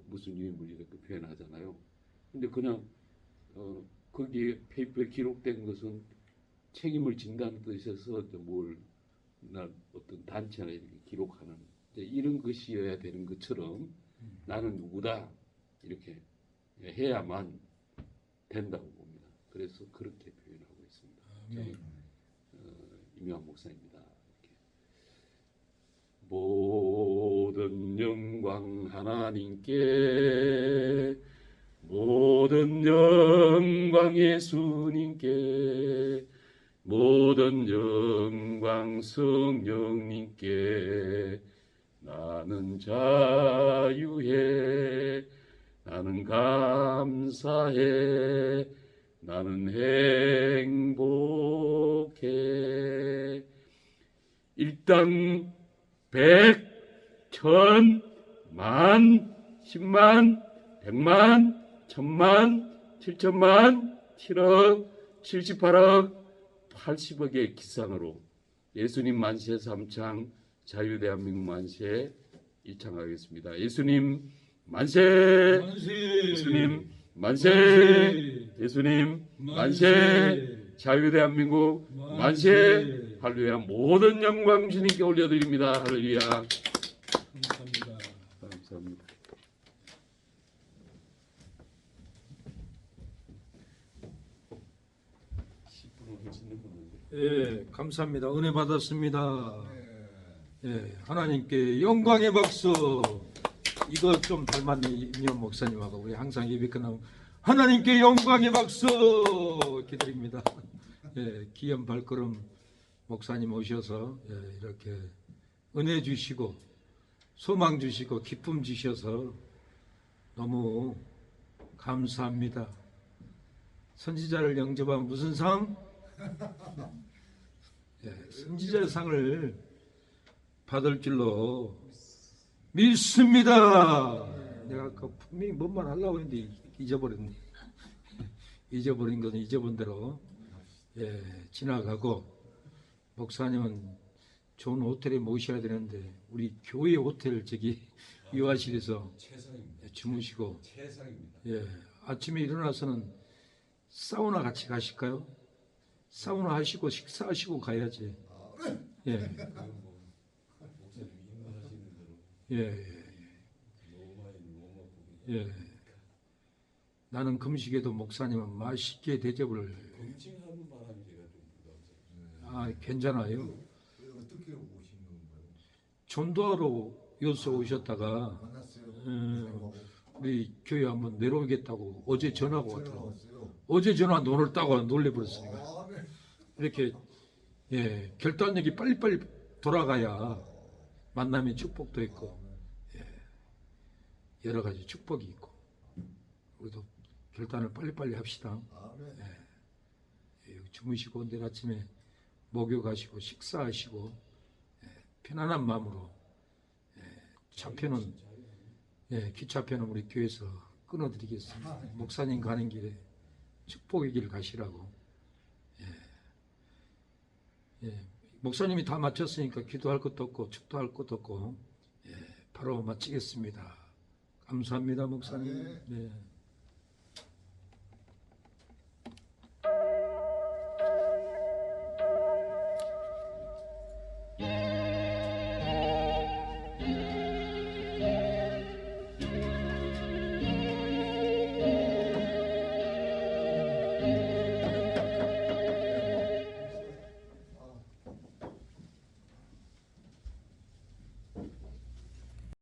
무슨 유인물 이렇게 표현하잖아요. 근데 그냥 거기에 페이퍼에 기록된 것은 책임을 진다는 뜻에서 어떤 단체나 이렇게 기록하는 이런 것이어야 되는 것처럼 나는 누구다 이렇게 해야만 된다고 봅니다. 그래서 그렇게 표현하고 있습니다. 저는 임요한 목사입니다. 이렇게. 모든 영광 하나님께, 모든 영광 예수님께, 모든 영광 성령님께. 나는 자유해, 나는 감사해, 나는 행복해. 일당, 백, 천, 만, 십만, 백만, 천만, 칠천만, 7억, 78억, 80억의 기상으로 예수님 만세 3창, 자유대한민국 만세 1창하겠습니다. 예수님 만세! 예수님 만세! 예수님 만세! 자유대한민국 만세! 할렐루야. 모든 영광 주님께 올려드립니다. 할렐루야. 감사합니다. 감사합니다. 예, 감사합니다. 은혜 받았습니다. 예, 하나님께 영광의 박수. 이거 좀 닮았네. 임요한 목사님하고 우리 항상 예배 끝나면 하나님께 영광의 박수 이렇게 드립니다. 예, 귀한 발걸음 목사님 오셔서 이렇게 은혜 주시고 소망 주시고 기쁨 주셔서 너무 감사합니다. 선지자를 영접한 무슨 상? 선지자 상을 받을 줄로 믿습니다. 내가 분명히 뭔 말 하려고 했는데 잊어버렸네. 잊어버린 건 잊어본 대로 지나가고, 목사님은 좋은 호텔에 모셔야 되는데 우리 교회 호텔 유아실에서 주무시고, 아침에 일어나서는 사우나 같이 가실까요? 사우나 하시고 식사하시고 가야지. 나는 금식에도 목사님은 맛있게 대접을. 경칭하는 바람이 제가 좀 부담스럽습니다. 아, 괜찮아요. 어떻게 오신 건가요? 전도하러 여수 오셨다가 만났어요. 우리 교회 한번 내려오겠다고 어제 전화가 왔더라고요. 왔어요. 어제 전화 오늘 따고 놀래버렸으니까. 아, 네. 이렇게 결단력이 빨리빨리 돌아가야 만남의 축복도 있고 여러 가지 축복이 있고 우리도 결단을 빨리빨리 합시다. 아멘. 주무시고 내일 아침에 목욕 가시고 식사하시고 편안한 마음으로 차표는 기차표는 우리 교회에서 끊어드리겠습니다. 목사님 가는 길에 축복의 길 가시라고. 목사님이 다 마쳤으니까 기도할 것도 없고 축도할 것도 없고 바로 마치겠습니다. 감사합니다, 목사님. 아, 네. 네.